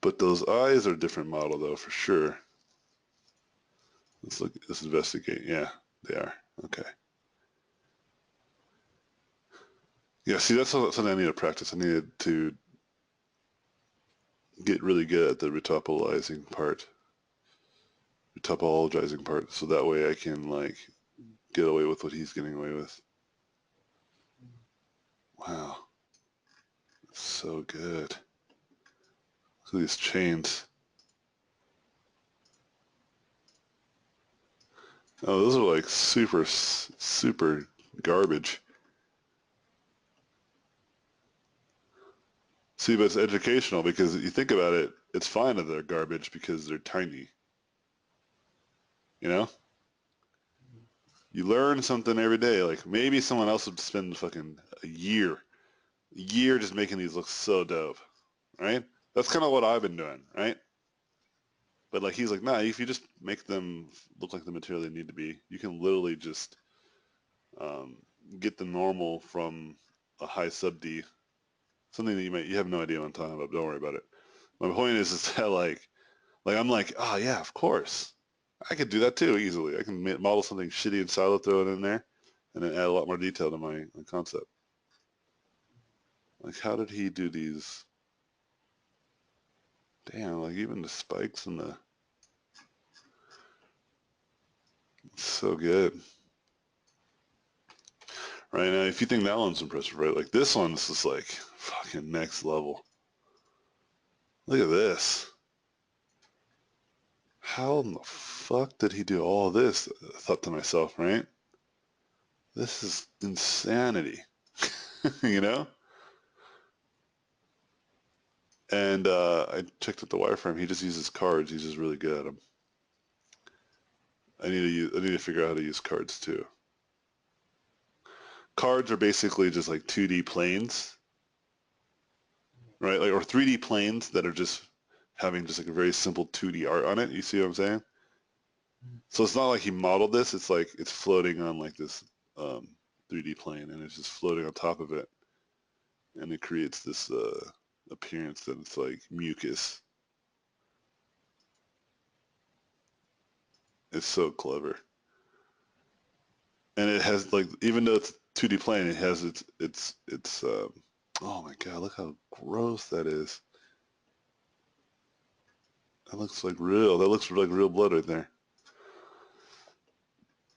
But those eyes are a different model though, for sure. Let's investigate. Yeah, they are. Okay. Yeah, see, that's something I need to practice. I needed to get really good at the retopologizing part, so that way I can like get away with what he's getting away with. Wow, so good. Look at these chains. Oh, those are like super garbage. See, but it's educational because you think about it, it's fine that they're garbage because they're tiny. You know? You learn something every day. Like maybe someone else would spend fucking a year just making these look so dope, right? That's kind of what I've been doing, right? But like he's like, nah, if you just make them look like the material they need to be, you can literally just um, get the normal from a high sub D, something that you have no idea what I'm talking about. But don't worry about it. My point is that like I'm like, oh yeah, of course, I could do that too easily. I can model something shitty in Silo, throw it in there, and then add a lot more detail to my concept. Like, how did he do these? Damn, like even the spikes and the, it's so good. Right now, if you think that one's impressive, right? Like this one's just like fucking next level. Look at this. How in the fuck did he do all this? I thought to myself, right? This is insanity, you know? And I checked out the wireframe. He just uses cards. He's just really good at them. I need to figure out how to use cards too. Cards are basically just like 2D planes, right? Like or 3D planes that are just having just like a very simple 2D art on it. You see what I'm saying? So it's not like he modeled this. It's like it's floating on like this 3D plane, and it's just floating on top of it, and it creates this appearance that it's like mucus. It's so clever, and it has like even though it's 2D plane, it has its oh my god, look how gross that is. That looks like real. That looks like real blood right there.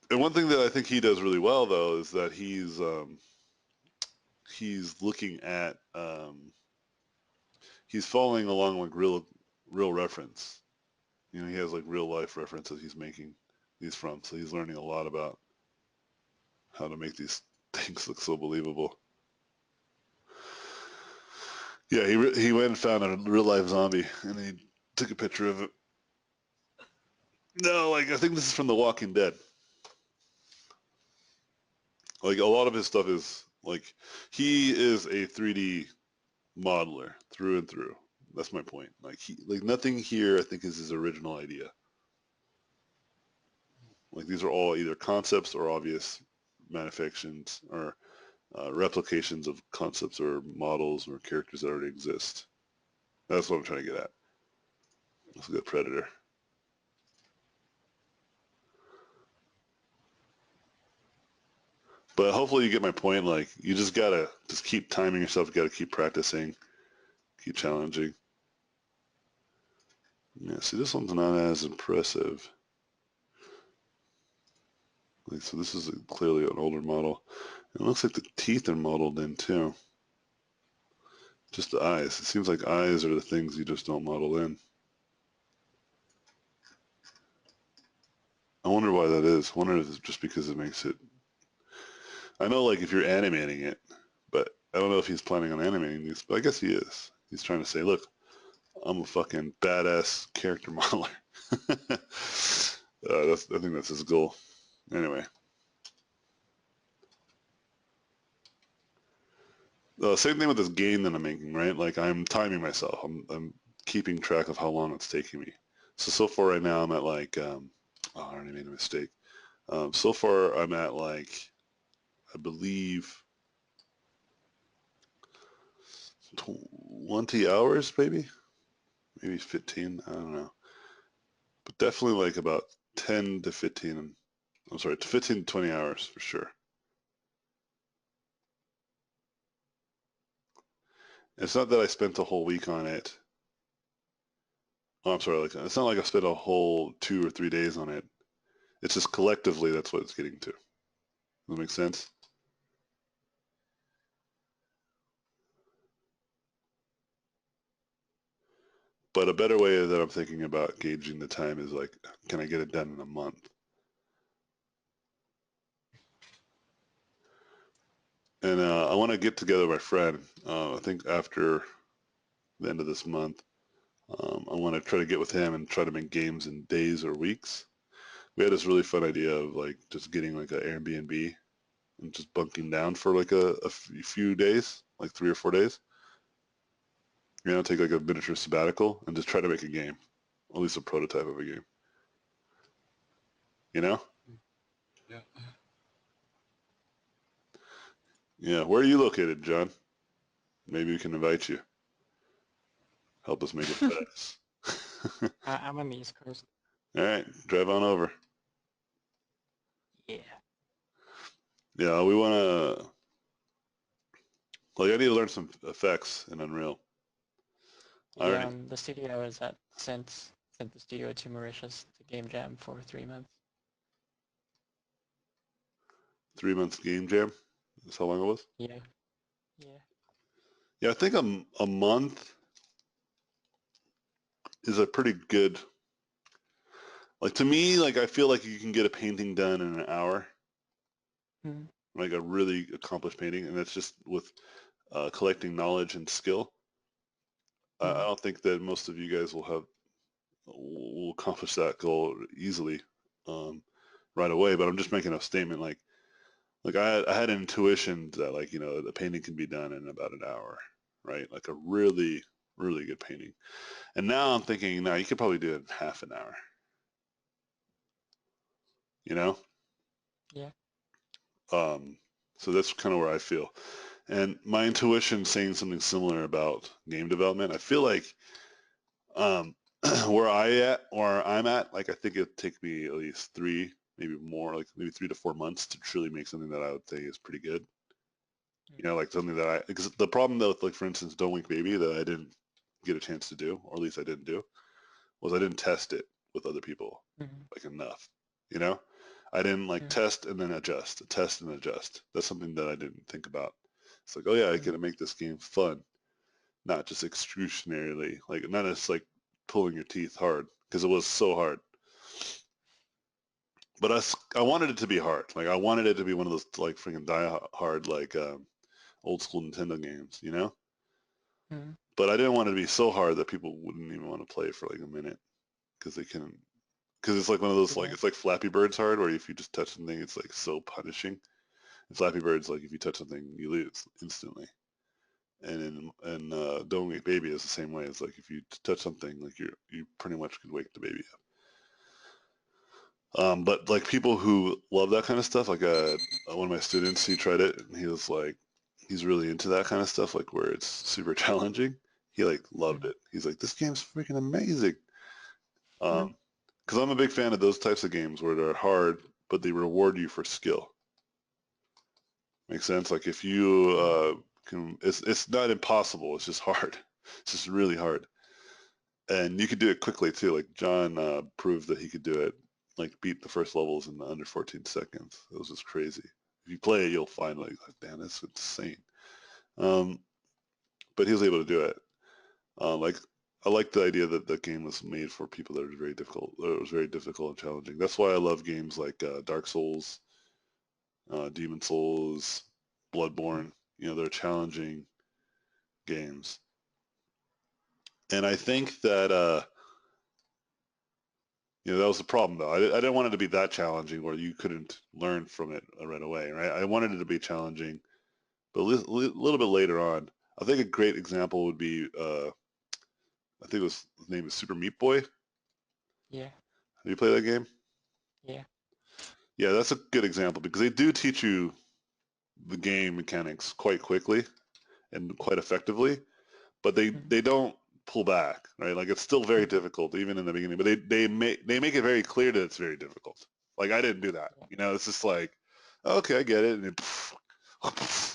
And one thing that I think he does really well though is that he's looking at he's following along like real reference. You know, he has like real life references he's making these from, so he's learning a lot about how to make these things look so believable. Yeah, he went and found a real life zombie and he took a picture of it. No, like I think this is from The Walking Dead. Like a lot of his stuff is like he is a 3D modeler through and through. That's my point. Like nothing here I think is his original idea. Like these are all either concepts or obvious manufactions or replications of concepts or models or characters that already exist. That's what I'm trying to get at. Let's go Predator. But hopefully you get my point. Like, you just gotta just keep timing yourself. You gotta keep practicing, keep challenging. Yeah, see, this one's not as impressive. Like, so this is clearly an older model. And it looks like the teeth are modeled in too. Just the eyes. It seems like eyes are the things you just don't model in. I wonder why that is. I wonder if it's just because it makes it... I know, like, if you're animating it, but I don't know if he's planning on animating these, but I guess he is. He's trying to say, look, I'm a fucking badass character modeler. I think that's his goal. Anyway. Same thing with this game that I'm making, right? Like, I'm timing myself. I'm keeping track of how long it's taking me. So far right now I'm at like, oh, I already made a mistake. So far I'm at like, I believe 20 hours, maybe 15. I don't know, but definitely like about 10 to 15. I'm sorry, 15 to 20 hours for sure. It's not that I spent a whole week on it. Oh, I'm sorry. Like, it's not like I spent a whole 2 or 3 days on it. It's just collectively that's what it's getting to. Does that make sense? But a better way that I'm thinking about gauging the time is like, can I get it done in a month? And I want to get together with my friend. I think after the end of this month, I want to try to get with him and try to make games in days or weeks. We had this really fun idea of like just getting like an Airbnb and just bunking down for like a few days, like 3 or 4 days. You know, take like a miniature sabbatical and just try to make a game, at least a prototype of a game. You know? Yeah. Yeah. Where are you located, John? Maybe we can invite you. Help us make it fast. I'm on the East Coast. All right, drive on over. Yeah. Yeah, we want to. Like, I need to learn some effects in Unreal. I Yeah, already the studio is at sent the studio to Mauritius to game jam for 3 months. 3 months game jam. That's how long it was. Yeah. Yeah. Yeah, I think a month is a pretty good. Like, to me, like, I feel like you can get a painting done in an hour, Hmm. like a really accomplished painting, and that's just with collecting knowledge and skill. I don't think that most of you guys will accomplish that goal easily right away. But I'm just making a statement, like I had an intuition that, like, you know, the painting can be done in about an hour, right? Like a really really good painting. And now I'm thinking, now you could probably do it in half an hour. You know. Yeah. Um, so that's kind of where I feel. And my intuition saying something similar about game development. I feel like um, where I'm at, like I think it'd take me at least three, maybe more, like maybe 3 to 4 months to truly make something that I would say is pretty good. You know, like something that because the problem though, with, like, for instance, Don't Wink Baby that I didn't get a chance to do, or at least I didn't do, was I didn't test it with other people Mm-hmm. like enough. You know, I didn't like Mm-hmm. test and then adjust, test and adjust. That's something that I didn't think about. It's like, oh yeah, I can make this game fun, not just excruciatingly, like not just like pulling your teeth hard, because it was so hard. But I wanted it to be hard. Like I wanted it to be one of those like freaking die hard like old school Nintendo games, you know. Mm-hmm. But I didn't want it to be so hard that people wouldn't even want to play for like a minute because they couldn't. Because it's like one of those, like, Yeah. it's like Flappy Bird's hard, where if you just touch something, it's like so punishing. And Flappy Bird's like if you touch something, you lose instantly. And Don't Wake Baby is the same way. It's like if you touch something, like you pretty much could wake the baby up. But like people who love that kind of stuff, like one of my students, he tried it and he was like, he's really into that kind of stuff, like where it's super challenging. He like loved it. He's like, this game's freaking amazing. Because I'm a big fan of those types of games where they're hard, but they reward you for skill. Makes sense? Like if you can, it's not impossible. It's just hard. It's just really hard. And you could do it quickly too. Like John proved that he could do it, like beat the first levels in under 14 seconds. It was just crazy. If you play it, you'll find like, damn, that's insane. Um, but he was able to do it. Like I like the idea that the game was made for people that are very difficult. It was very difficult and challenging. That's why I love games like Dark Souls, Demon Souls, Bloodborne. You know, they're challenging games, and I think that that was the problem though. I didn't want it to be that challenging where you couldn't learn from it right away, right? I wanted it to be challenging, but a little bit later on. I think a great example would be I think his name is Super Meat Boy. Yeah. Have you played that game? Yeah. Yeah, that's a good example because they do teach you the game mechanics quite quickly and quite effectively, but they don't pull back, right? Like it's still very difficult even in the beginning, but they make it very clear that it's very difficult. Like I didn't do that, it's just like, okay, I get it, and then,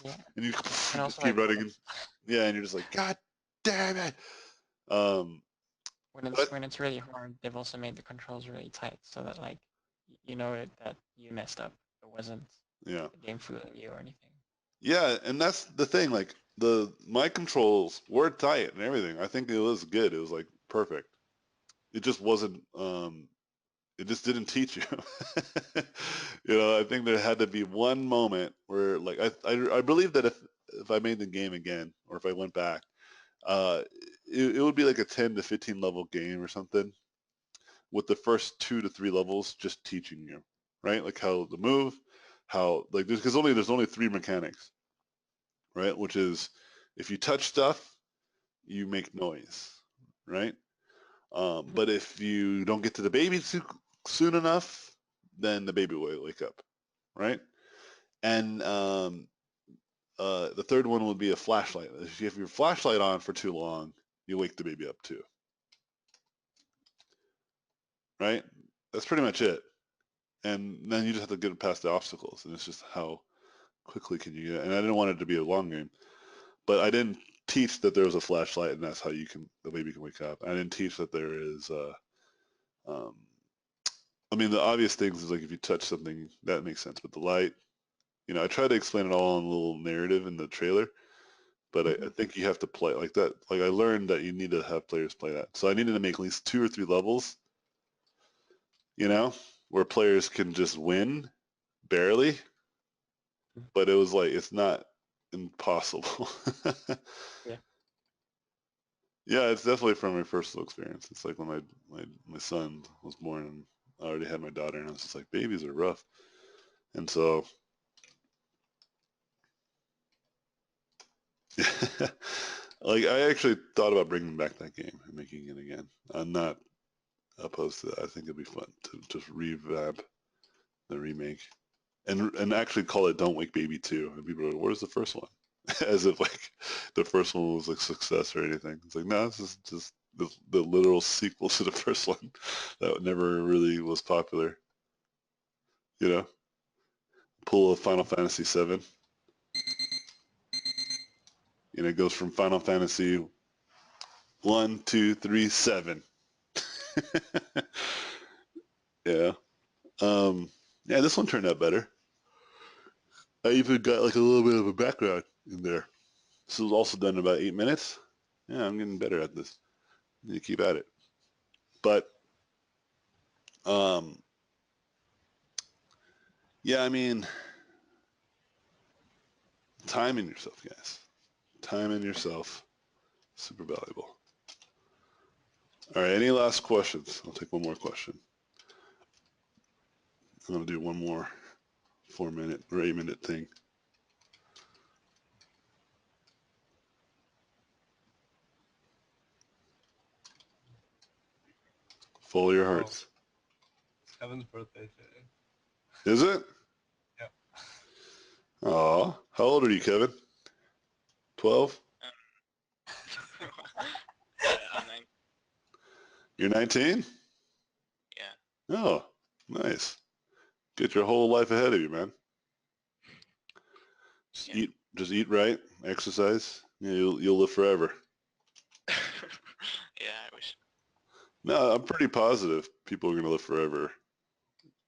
Yeah. and you And just also keep like running, and you're just like, God damn it. Um, but when it's really hard, they've also made the controls really tight so that like you know that you messed up. It wasn't yeah, the game fooling you or anything. yeah, and that's the thing. Like my controls were tight and everything. I think it was good. It was like perfect. It just wasn't. It just didn't teach you. I think there had to be one moment where, like, I believe that if I made the game again or if I went back, uh, it would be like a 10 to 15 level game or something, with the first 2 to 3 levels just teaching you, right? Like how to move, how like because there's only three mechanics, right? Which is if you touch stuff, you make noise, right? But if you don't get to the baby soon enough, then the baby will wake up, right? And the third one would be a flashlight. If you have your flashlight on for too long, you wake the baby up too, right? That's pretty much it. And then you just have to get past the obstacles, and it's just how quickly can you get it. And I didn't want it to be a long game, but I didn't teach that there was a flashlight and that's how the baby can wake up. I didn't teach that there is um, I mean, the obvious things is like if you touch something, that makes sense. But the light, I tried to explain it all in a little narrative in the trailer, but I think you have to play like that. Like I learned that you need to have players play that. So I needed to make at least 2 or 3 levels, where players can just win barely, but it was like it's not impossible. Yeah. Yeah, it's definitely from my personal experience. It's like when my son was born and I already had my daughter, and I was just like, babies are rough. And so like I actually thought about bringing back that game and making it again. I'm not opposed to that. I think it'd be fun to just revamp the remake and actually call it Don't Wake Baby 2. And people are like, where's the first one? As if like the first one was a success or anything. It's like, no, this is just the literal sequel to the first one that never really was popular. You know, pull a Final Fantasy 7. It goes from Final Fantasy 1, 2, 3, 7. Yeah. Yeah, this one turned out better. I even got like a little bit of a background in there. This was also done in about 8 minutes. Yeah, I'm getting better at this. You keep at it. But um, yeah, I mean, time in yourself, guys. Time in yourself, super valuable. All right, any last questions? I'll take one more question. I'm gonna do one more 4 minute or 8 minute thing. Follow your hearts. It's Kevin's birthday today. Is it? Yeah. Aw, how old are you, Kevin? 12? I'm 9. You're 19? Yeah. Oh, nice. Get your whole life ahead of you, man. Yeah. Just eat right, exercise. Yeah, you'll live forever. Yeah, I wish. No, I'm pretty positive people are gonna live forever.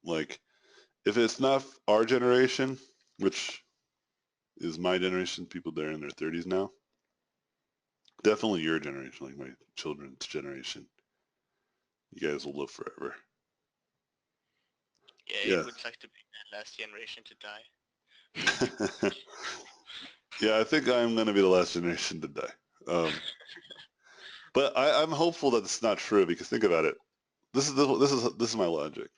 Like, if it's not our generation, which is my generation, people that are in their 30s now, definitely your generation, like my children's generation. You guys will live forever. Yeah, Yeah. it would like to be the last generation to die. Yeah, I think I'm gonna be the last generation to die. But I'm hopeful that it's not true because think about it. This is my logic,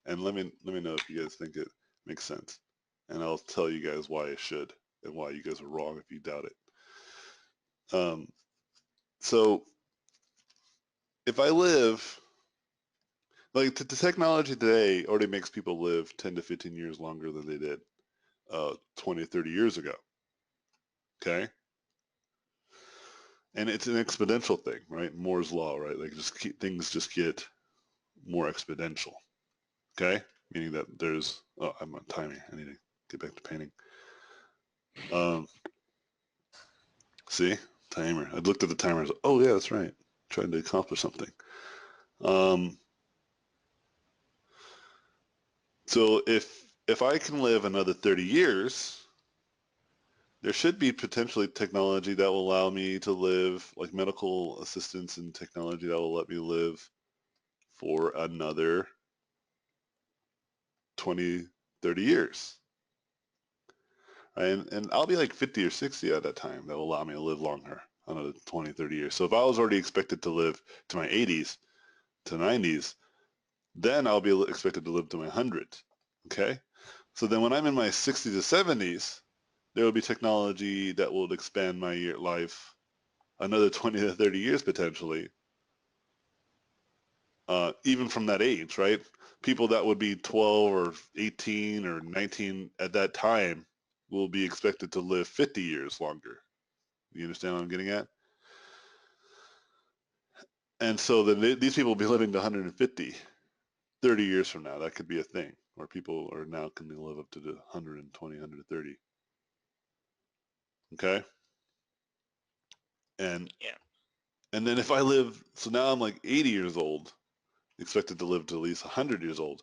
and let me know if you guys think it makes sense, and I'll tell you guys why it should and why you guys are wrong if you doubt it. Um, so if I live like the technology today already makes people live 10 to 15 years longer than they did 20 30 years ago. Okay, and it's an exponential thing, right? Moore's law, right? Like things just get more exponential. Okay, meaning that there's I'm on timing. I need to get back to painting. Um, see, timer. I looked at the timer. Oh yeah, that's right. Trying to accomplish something. Um, so if I can live another 30 years, there should be potentially technology that will allow me to live, like medical assistance and technology that will let me live for another 20, 30 years. And I'll be like 50 or 60 at that time. That will allow me to live longer, another 20, 30 years. So if I was already expected to live to my 80s, to 90s, then I'll be expected to live to my 100s. Okay? So then when I'm in my 60s to 70s, there will be technology that will expand my life another 20 to 30 years potentially, even from that age, right? People that would be 12 or 18 or 19 at that time will be expected to live 50 years longer. You understand what I'm getting at? And so then these people will be living to 150, 30 years from now. That could be a thing where people are now can live up to the 120, 130. Okay? And Yeah. and then if I live, so now I'm like 80 years old, expected to live to at least 100 years old.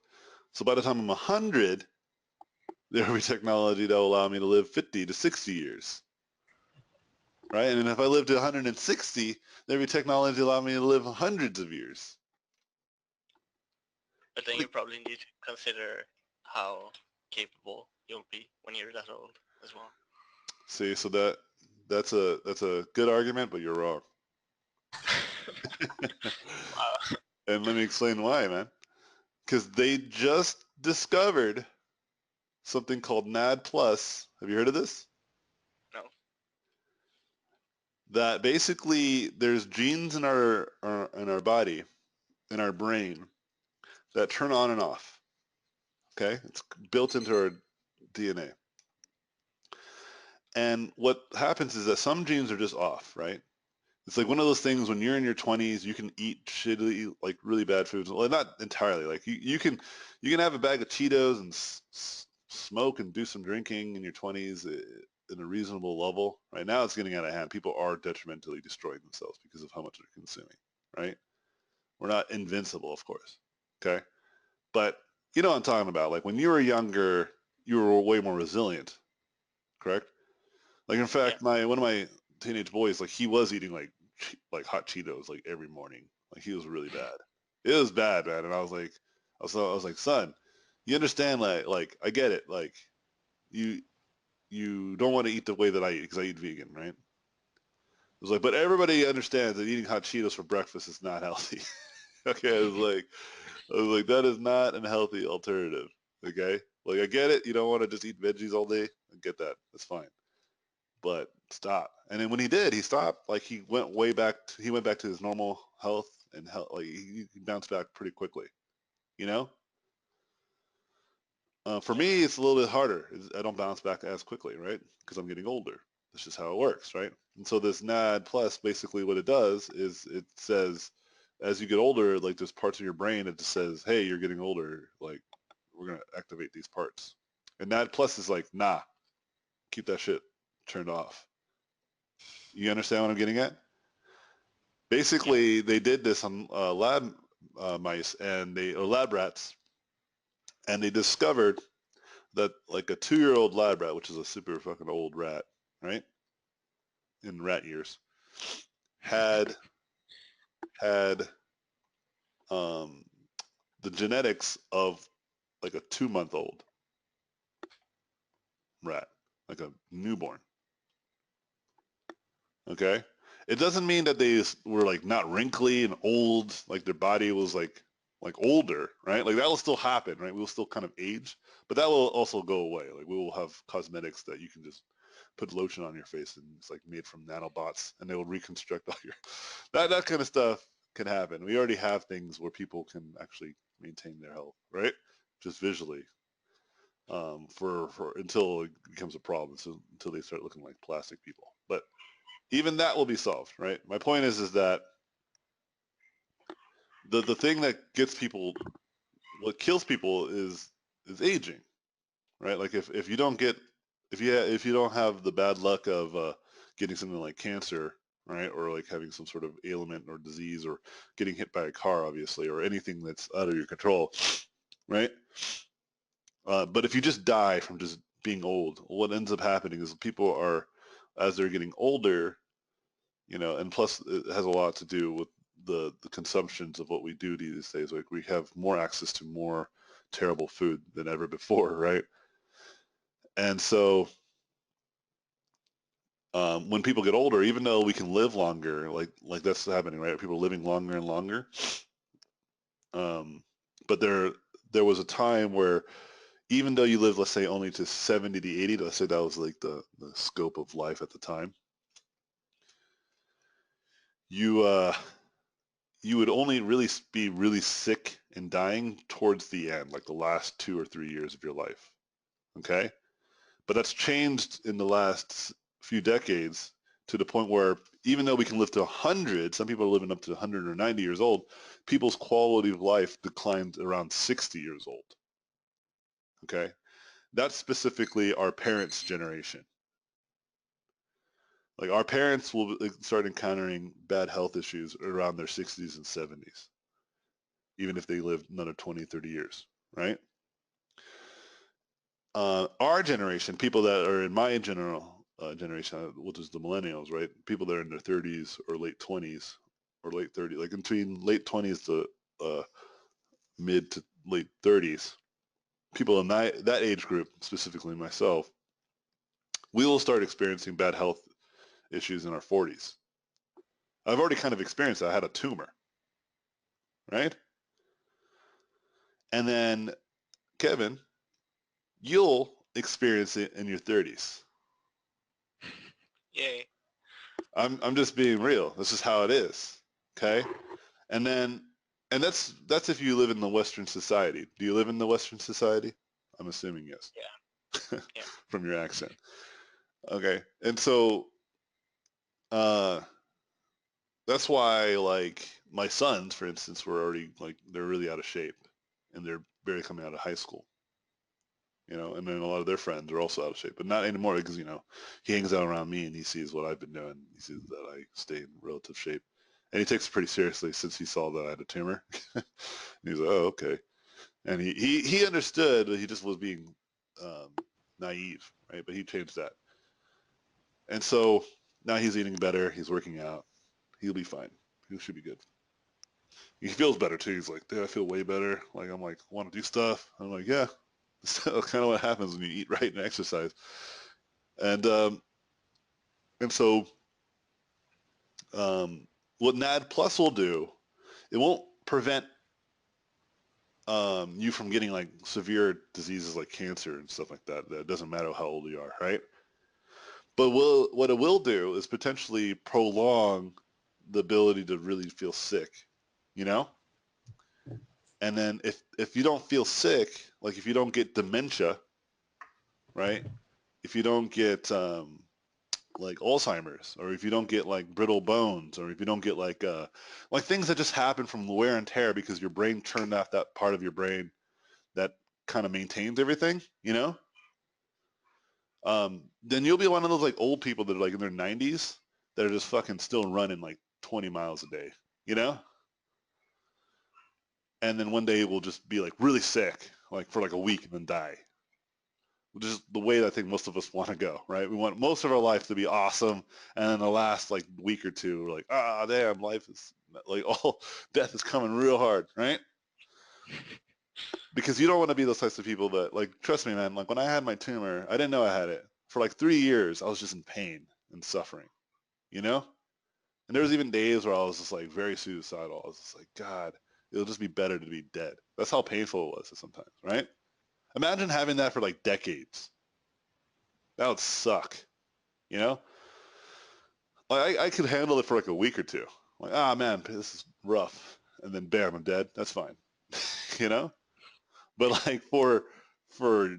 So by the time I'm 100, there will be technology that will allow me to live 50 to 60 years. Right? And if I live to 160, there will be technology that will allow me to live hundreds of years. But then Like, you probably need to consider how capable you'll be when you're that old as well. see, so that's a good argument, but you're wrong. Wow. And let me explain why, man. Because they just discovered something called NAD+. Have you heard of this? No. That basically there's genes in our body, in our brain, that turn on and off. Okay? It's built into our DNA. And what happens is that some genes are just off, right? It's like one of those things when you're in your 20s, you can eat shitty, like really bad foods. Well, not entirely. Like you can have a bag of Cheetos and smoke and do some drinking in your 20s in a reasonable level. Right now, it's getting out of hand. People are detrimentally destroying themselves because of how much they're consuming. Right? We're not invincible, of course. Okay, but you know what I'm talking about. Like when you were younger, you were way more resilient. Correct? Like in Yeah. fact, my one of my teenage boys, like he was eating like hot Cheetos like every morning. Like he was really bad. It was bad, man. And I was like, son, you understand? Like I get it. Like you you don't want to eat the way that I eat because I eat vegan, right? It was like, but everybody understands that eating hot Cheetos for breakfast is not healthy. Okay, I was like, that is not an healthy alternative. Okay, like I get it. You don't want to just eat veggies all day. I get that. That's fine. But stop. And then when he did, he stopped. Like he went way back. He went back to his normal health and health. Like he bounced back pretty quickly. You know. For Yeah. me, it's a little bit harder. I don't bounce back as quickly, right? Because I'm getting older. That's just how it works, right? And so this NAD plus, basically what it does is it says, as you get older, like there's parts of your brain that just says, hey, you're getting older. Like we're going to activate these parts. And NAD plus is like, nah, keep that shit turned off. You understand what I'm getting at? Basically, they did this on lab mice and or lab rats, and they discovered that like a 2-year-old lab rat, which is a super fucking old rat, right? In rat years, had um, the genetics of like a 2-month-old rat, like a newborn. Okay, it doesn't mean that they were like not wrinkly and old, like their body was like older, right? Like that will still happen, right? We will still kind of age, but that will also go away. Like we will have cosmetics that you can just put lotion on your face and it's like made from nanobots and they will reconstruct all your that kind of stuff can happen. We already have things where people can actually maintain their health, right? Just visually, for until it becomes a problem, so until they start looking like plastic people. But even that will be solved, right? My point is that the thing that gets people, what kills people is aging, right? Like if you don't get if you don't have the bad luck of getting something like cancer, right, or like having some sort of ailment or disease, or getting hit by a car, obviously, or anything that's out of your control, right? But if you just die from just being old, what ends up happening is people are, as they're getting older, and plus it has a lot to do with the consumptions of what we do these days. Like we have more access to more terrible food than ever before, right? And so when people get older, even though we can live longer, like that's happening, right? People are living longer and longer. But there was a time where even though you live, let's say, only to 70 to 80, let's say that was like the scope of life at the time, you you would only really be really sick and dying towards the end, like the last 2 or 3 years of your life. Okay? But that's changed in the last few decades to the point where even though we can live to 100, some people are living up to 100 or 90 years old, people's quality of life declined around 60 years old. Okay? That's specifically our parents' generation. Like our parents will start encountering bad health issues around their 60s and 70s, even if they live another 20, 30 years, right? Our generation, people that are in my generation, which is the millennials, right? People that are in their 30s or late 20s or late 30s, like between late 20s to mid to late 30s, people in that age group, specifically myself, we will start experiencing bad health issues in our 40s. I've already kind of experienced that. I had a tumor, right? And then, Kevin, you'll experience it in your 30s. Yay. I'm just being real. This is how it is. Okay? And then that's if you live in the Western society. Do you live in the Western society? I'm assuming yes. Yeah. Yeah. From your accent. Okay. And so that's why like my sons, for instance, were already like they're really out of shape and they're barely coming out of high school. And then a lot of their friends are also out of shape, but not anymore because, he hangs out around me and he sees what I've been doing. He sees that I stay in relative shape. And he takes it pretty seriously since he saw that I had a tumor. And he's like, oh, okay. And he understood, but he just was being naive, right? But he changed that. And so now he's eating better. He's working out. He'll be fine. He should be good. He feels better too. He's like, dude, I feel way better. Like, I'm like, want to do stuff? I'm like, yeah. That's kind of what happens when you eat right and exercise. And so what NAD Plus will do, it won't prevent you from getting like severe diseases like cancer and stuff like that. That doesn't matter how old you are, right? But what it will do is potentially prolong the ability to really feel sick, you know? And then if you don't feel sick, like if you don't get dementia, right? If you don't get like Alzheimer's, or if you don't get like brittle bones, or if you don't get like things that just happen from wear and tear because your brain turned off that part of your brain that kind of maintains everything, you know, then you'll be one of those like old people that are like in their 90s that are just fucking still running like 20 miles a day, you know? And then one day we'll just be like really sick, like for like a week and then die. Which is the way that I think most of us want to go, right? We want most of our life to be awesome, and then the last like week or two, we're like, ah, damn, life is like all death is coming real hard, right? Because you don't want to be those types of people that, like, trust me, man, like when I had my tumor, I didn't know I had it. For like 3 years, I was just in pain and suffering, you know? And there was even days where I was just like very suicidal. I was just like, God, it'll just be better to be dead. That's how painful it was sometimes, right? Imagine having that for like decades. That would suck, you know? Like, I could handle it for like a week or two. Like, ah, man, this is rough. And then bam, I'm dead. That's fine, you know? But like for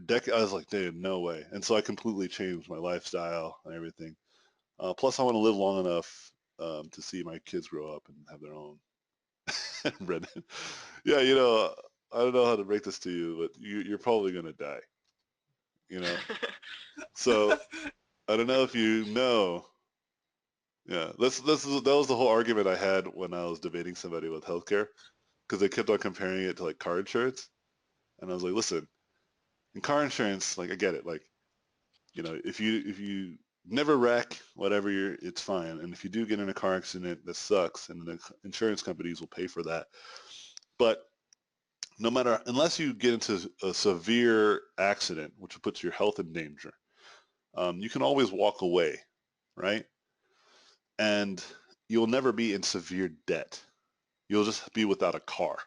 decades, I was like, dude, no way. And so I completely changed my lifestyle and everything. Plus, I want to live long enough to see my kids grow up and have their own. Brendan, yeah, you know, I don't know how to break this to you, but you're probably gonna die. You know, so I don't know if you know. Yeah, that was the whole argument I had when I was debating somebody with healthcare because they kept on comparing it to like car insurance, and I was like, listen, in car insurance, like I get it, like you know, if you never wreck, whatever, it's fine. And if you do get in a car accident, that sucks, and the insurance companies will pay for that. But no matter, unless you get into a severe accident, which puts your health in danger, you can always walk away, right? And you'll never be in severe debt. You'll just be without a car,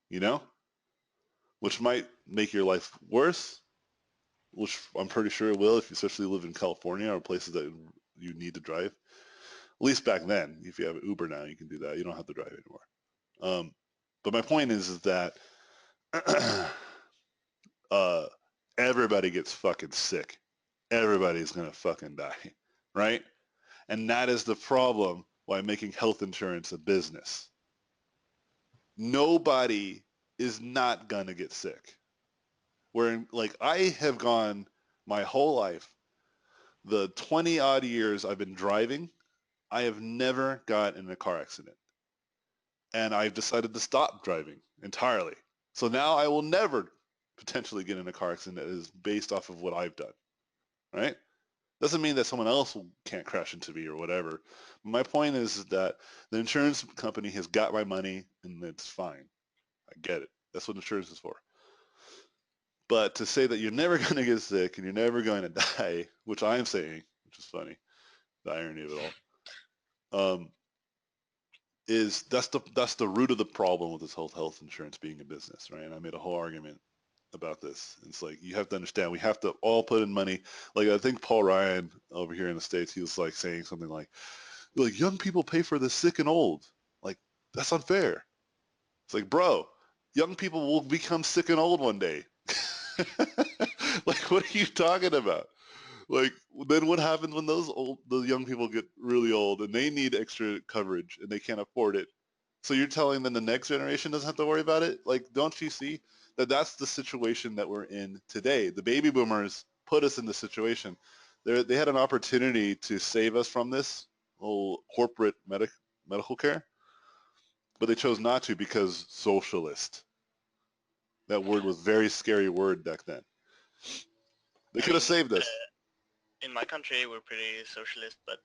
you know, which might make your life worse, which I'm pretty sure it will if you especially live in California or places that you need to drive. At least back then, if you have Uber now, you can do that. You don't have to drive anymore. But my point is that uh, everybody gets fucking sick. Everybody's gonna fucking die, right? And that is the problem why making health insurance a business. Nobody is not gonna get sick. Where like I have gone my whole life, the 20 odd years I've been driving, I have never got in a car accident. And I've decided to stop driving entirely. So now I will never potentially get in a car accident that is based off of what I've done, right? Doesn't mean that someone else can't crash into me or whatever. My point is that the insurance company has got my money and it's fine. I get it. That's what insurance is for. But to say that you're never going to get sick and you're never going to die, which I am saying, which is funny, the irony of it all, is that's the root of the problem with this whole health insurance being a business, right? And I made a whole argument about this. It's like you have to understand we have to all put in money. Like I think Paul Ryan over here in the States, he was like saying something like young people pay for the sick and old. Like that's unfair. It's like, bro, young people will become sick and old one day. Like what are you talking about? Like then what happens when the young people get really old and they need extra coverage and they can't afford it? So you're telling them the next generation doesn't have to worry about it? Like, don't you see that that's the situation that we're in today? The baby boomers put us in this situation. They had an opportunity to save us from this whole corporate medical care, but they chose not to because socialist. That word was a very scary word back then. They I could have mean, saved us. in my country, we're pretty socialist, but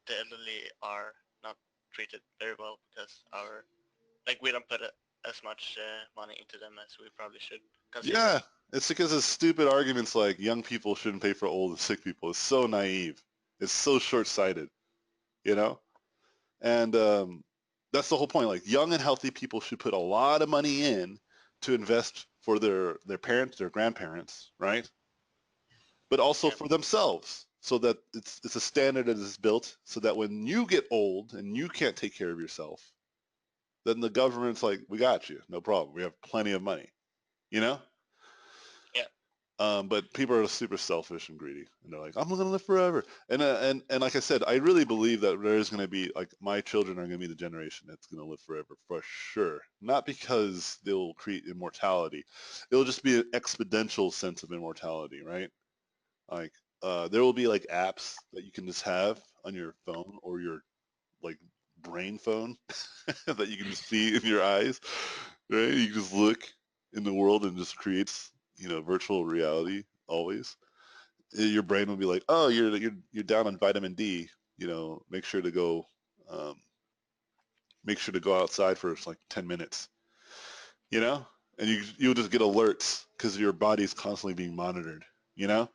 the elderly are not treated very well because we don't put as much money into them as we probably should. Yeah, Considering, it's because of stupid arguments like young people shouldn't pay for old and sick people. It's so naive. It's so short-sighted, you know? And that's the whole point. Like young and healthy people should put a lot of money in to invest for their parents, their grandparents, right? But also yeah, for themselves, so that it's a standard that is built so that when you get old and you can't take care of yourself, then the government's like, we got you, no problem. We have plenty of money, you know? yeah, But people are super selfish and greedy, and they're like, I'm gonna live forever. And like I said, I really believe that there's gonna be like my children are gonna be the generation that's gonna live forever for sure. Not because they'll create immortality, it'll just be an exponential sense of immortality, right? Like there will be like apps that you can just have on your phone or your like brain phone that you can just see in your eyes, right? You can just look in the world and just creates, virtual reality always. Your brain will be like, oh, you're down on vitamin D. Make sure to go, um, make sure to go outside for like 10 minutes. You know, and you'll just get alerts because your body's constantly being monitored. You know,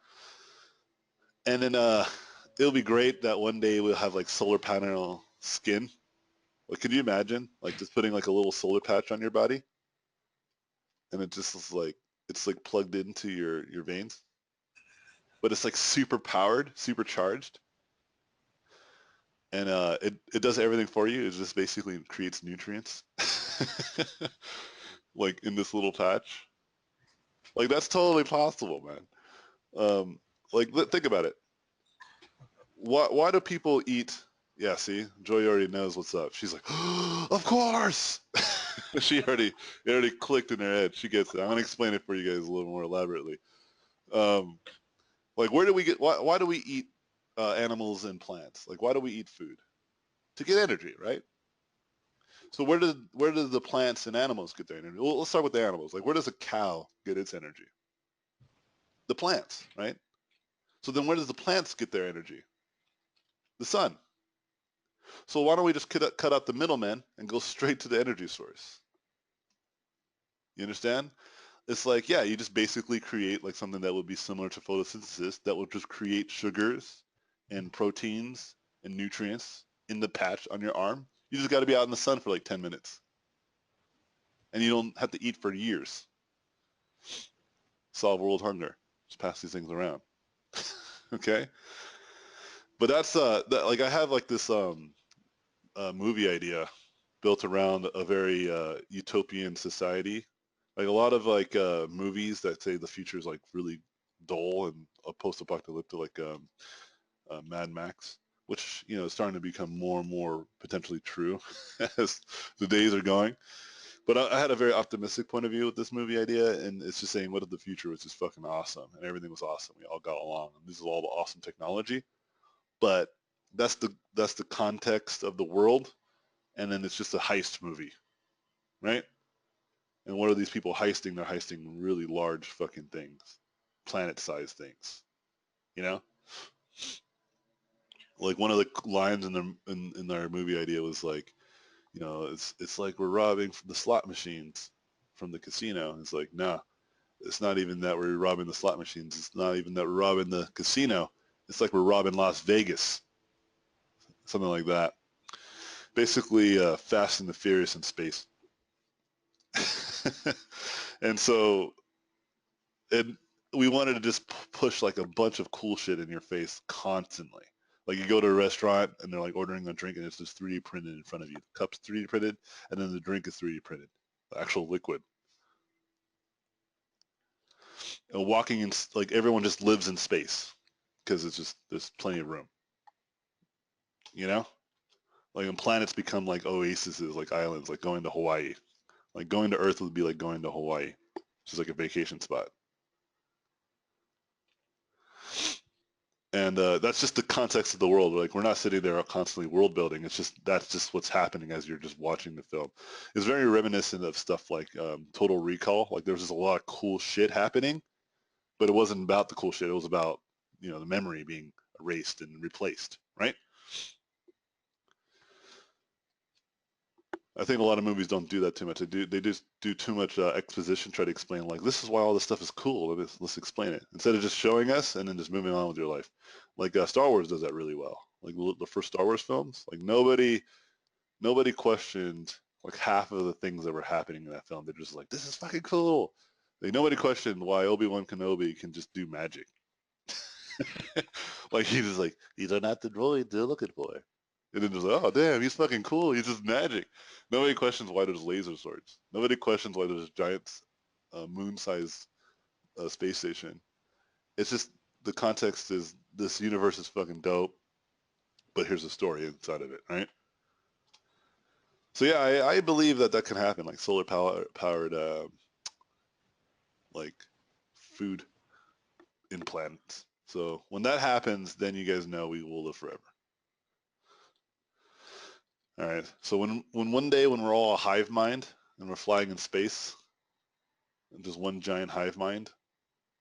and then it'll be great that one day we'll have like solar panel skin. Like, could you imagine like just putting like a little solar patch on your body, and it just is like it's like plugged into your veins, but it's like super powered, super charged, and it does everything for you. It just basically creates nutrients, like in this little patch. Like that's totally possible, man. Like think about it. Why do people eat? Yeah, see, Joy already knows what's up. She's like, of course. It already clicked in her head. She gets it. I'm gonna explain it for you guys a little more elaborately. Um, like, where do we get? Why do we eat animals and plants? Like, why do we eat food? To get energy, right? So where do the plants and animals get their energy? Well, let's start with the animals. Like, where does a cow get its energy? The plants, right? So then where does the plants get their energy? The sun. So why don't we just cut out the middleman and go straight to the energy source? You understand? It's like, yeah, you just basically create like something that would be similar to photosynthesis that would just create sugars and proteins and nutrients in the patch on your arm. You just got to be out in the sun for like 10 minutes. And you don't have to eat for years. Solve world hunger. Just pass these things around. Okay? But that's like I have like this movie idea built around a very utopian society. Like a lot of like movies that say the future is like really dull and post-apocalyptic, like Mad Max, which is starting to become more and more potentially true as the days are going. But I had a very optimistic point of view with this movie idea, and it's just saying, what if the future was just fucking awesome and everything was awesome? We all got along, and this is all the awesome technology. But that's the context of the world, and then it's just a heist movie, right? And what are these people heisting? They're heisting really large fucking things, planet-sized things. You know, like one of the lines in their movie idea was like, it's like we're robbing the slot machines from the casino. It's like, no, it's not even that we're robbing the slot machines. It's not even that we're robbing the casino. It's like we're robbing Las Vegas, something like that. Basically, Fast and the Furious in space. And so and we wanted to just push like a bunch of cool shit in your face constantly. Like you go to a restaurant and they're like ordering a drink and it's just 3D printed in front of you. The cup's 3D printed and then the drink is 3D printed, the actual liquid. And walking in, like everyone just lives in space because it's just there's plenty of room. You know, like when planets become like oases, like islands, like going to Hawaii. Like going to Earth would be like going to Hawaii, which is like a vacation spot. And that's just the context of the world. Like we're not sitting there constantly world building. It's just that's just what's happening as you're just watching the film. It's very reminiscent of stuff like Total Recall. Like there's just a lot of cool shit happening, but it wasn't about the cool shit. It was about the memory being erased and replaced. Right? I think a lot of movies don't do that too much. They just do too much exposition, try to explain like this is why all this stuff is cool. Let's explain it instead of just showing us and then just moving on with your life. Like Star Wars does that really well. Like the first Star Wars films, like nobody questioned like half of the things that were happening in that film. They're just like, this is fucking cool. Like nobody questioned why Obi-Wan Kenobi can just do magic. Like he's just like, these are not the droids they're looking for. And then just like, oh damn, he's fucking cool. He's just magic. Nobody questions why there's laser swords. Nobody questions why there's a giant moon-sized space station. It's just the context is this universe is fucking dope, but here's a story inside of it, right? So yeah, I believe that can happen, like solar powered like food implants. So when that happens, then you guys know we will live forever. All right. So when one day when we're all a hive mind and we're flying in space, and just one giant hive mind,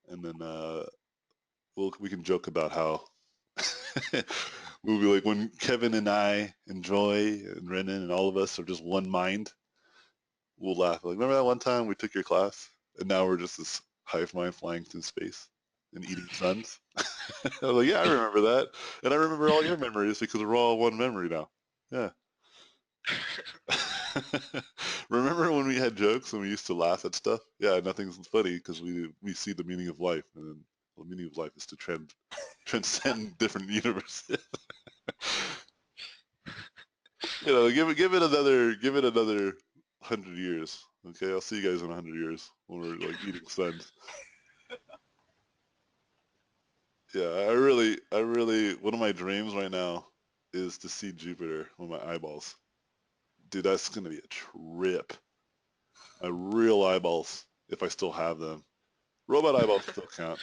and then we can joke about how we'll be like when Kevin and I and Joy and Renan and all of us are just one mind. We'll laugh like, remember that one time we took your class, and now we're just this hive mind flying through space and eating suns. I was like, yeah, I remember that, and I remember all your memories because we're all one memory now. Yeah. Remember when we had jokes and we used to laugh at stuff? Yeah, nothing's funny because we see the meaning of life, and then the meaning of life is to transcend different universes. You know, give it another 100 years. Okay, I'll see you guys in 100 years when we're like eating suns. Yeah, I really, one of my dreams right now is to see Jupiter with my eyeballs. Dude, that's gonna be a trip. My real eyeballs, if I still have them. Robot eyeballs still count.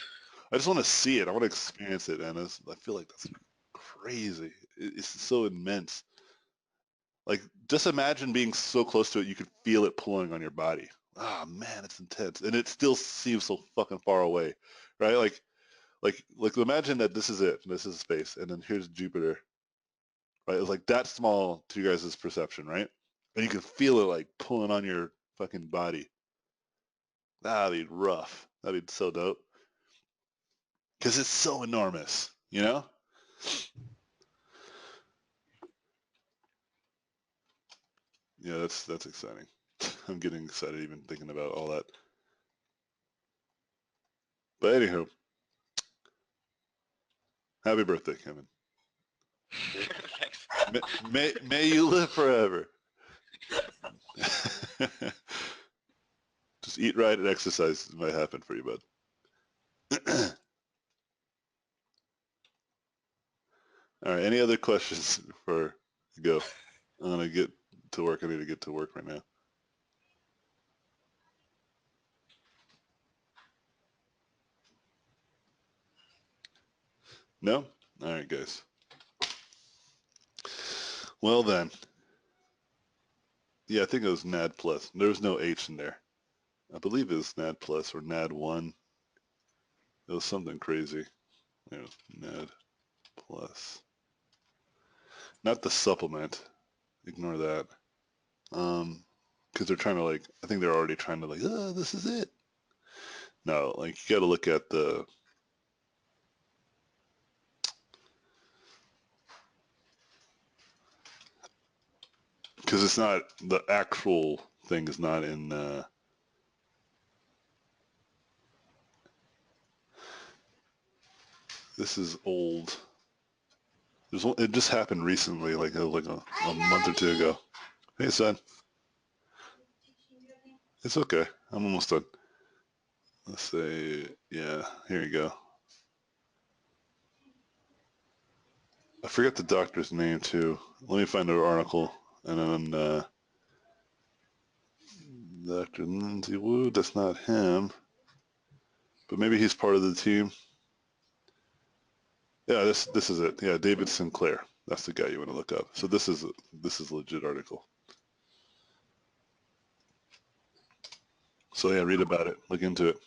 I just want to see it. I want to experience it, and I feel like that's crazy. It's so immense. Like, just imagine being so close to it, you could feel it pulling on your body. Ah, man, it's intense, and it still seems so fucking far away, right? Like, imagine that this is it. This is space, and then here's Jupiter, right? It's like that small to you guys' perception, right? And you can feel it like pulling on your fucking body. That'd be rough. That'd be so dope. Because it's so enormous, you know? Yeah, that's exciting. I'm getting excited even thinking about all that. But anywho, happy birthday, Kevin. Thanks. May you live forever. Just eat right and exercise might happen for you, bud. All right, any other questions before I go? I'm gonna get to work. I need to get to work right now. No? All right, guys. Well then. Yeah, I think it was NAD plus. There was no H in there. I believe it was NAD plus or NAD 1. It was something crazy. You know, NAD plus. Not the supplement. Ignore that. Because they're trying to like, I think they're already trying to like, oh, this is it. No, like you got to look at the, because it's not, the actual thing is not in, this is old. It just happened recently, like a month or two ago. Hey, son. It's okay. I'm almost done. Let's say, yeah, here you go. I forget the doctor's name too. Let me find an article, and then Dr. Lindsay Wu, that's not him, but maybe he's part of the team. Yeah, this is it. Yeah, David Sinclair. That's the guy you want to look up. So this is a legit article. So yeah, read about it. Look into it.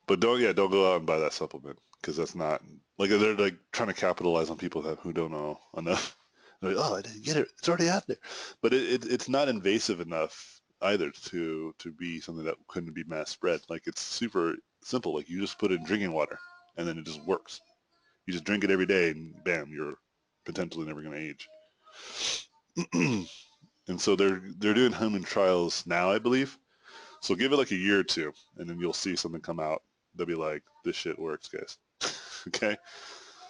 But don't go out and buy that supplement because that's not like they're like trying to capitalize on people who don't know enough. They're like, oh, I didn't get it. It's already out there. But it's not invasive enough either to be something that couldn't be mass spread. Like it's super simple. Like you just put it in drinking water and then it just works. You just drink it every day and bam, you're potentially never going to age. And so they're doing human trials now, I believe. So give it like a year or two, and then you'll see something come out. They'll be like, "This shit works, guys." Okay,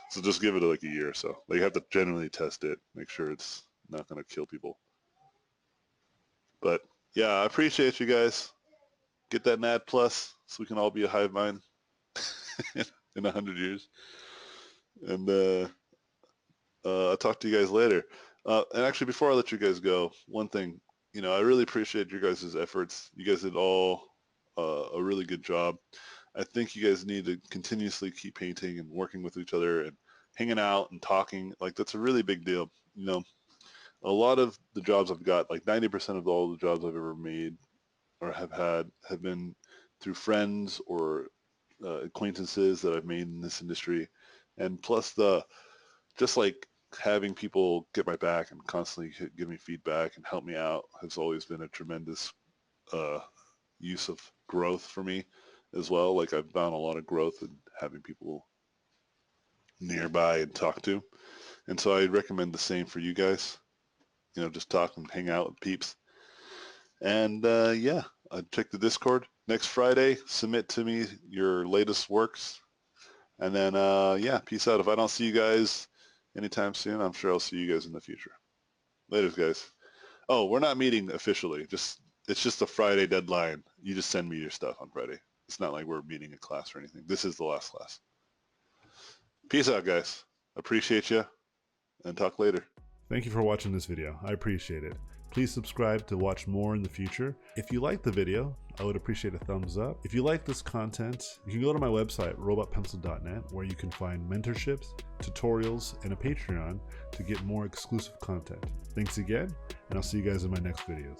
so just give it like a year or so. Like you have to generally test it, make sure it's not going to kill people. But yeah, I appreciate you guys. Get that NAD plus so we can all be a hive mind in 100 years. And I'll talk to you guys later. And actually, before I let you guys go, one thing, I really appreciate your guys' efforts. You guys did all a really good job. I think you guys need to continuously keep painting and working with each other and hanging out and talking. Like, that's a really big deal. A lot of the jobs I've got, like 90% of all the jobs I've ever made or have had have been through friends or acquaintances that I've made in this industry. And plus just like having people get my back and constantly give me feedback and help me out has always been a tremendous use of growth for me as well. Like, I've found a lot of growth in having people nearby and talk to. And so I recommend the same for you guys. Just talk and hang out with peeps. And yeah, check the Discord. Next Friday, submit to me your latest works. And then, yeah, peace out. If I don't see you guys anytime soon, I'm sure I'll see you guys in the future. Later, guys. Oh, we're not meeting officially. It's just a Friday deadline. You just send me your stuff on Friday. It's not like we're meeting a class or anything. This is the last class. Peace out, guys. Appreciate you, and talk later. Thank you for watching this video. I appreciate it. Please subscribe to watch more in the future. If you liked the video, I would appreciate a thumbs up. If you like this content, you can go to my website, robotpencil.net, where you can find mentorships, tutorials, and a Patreon to get more exclusive content. Thanks again, and I'll see you guys in my next videos.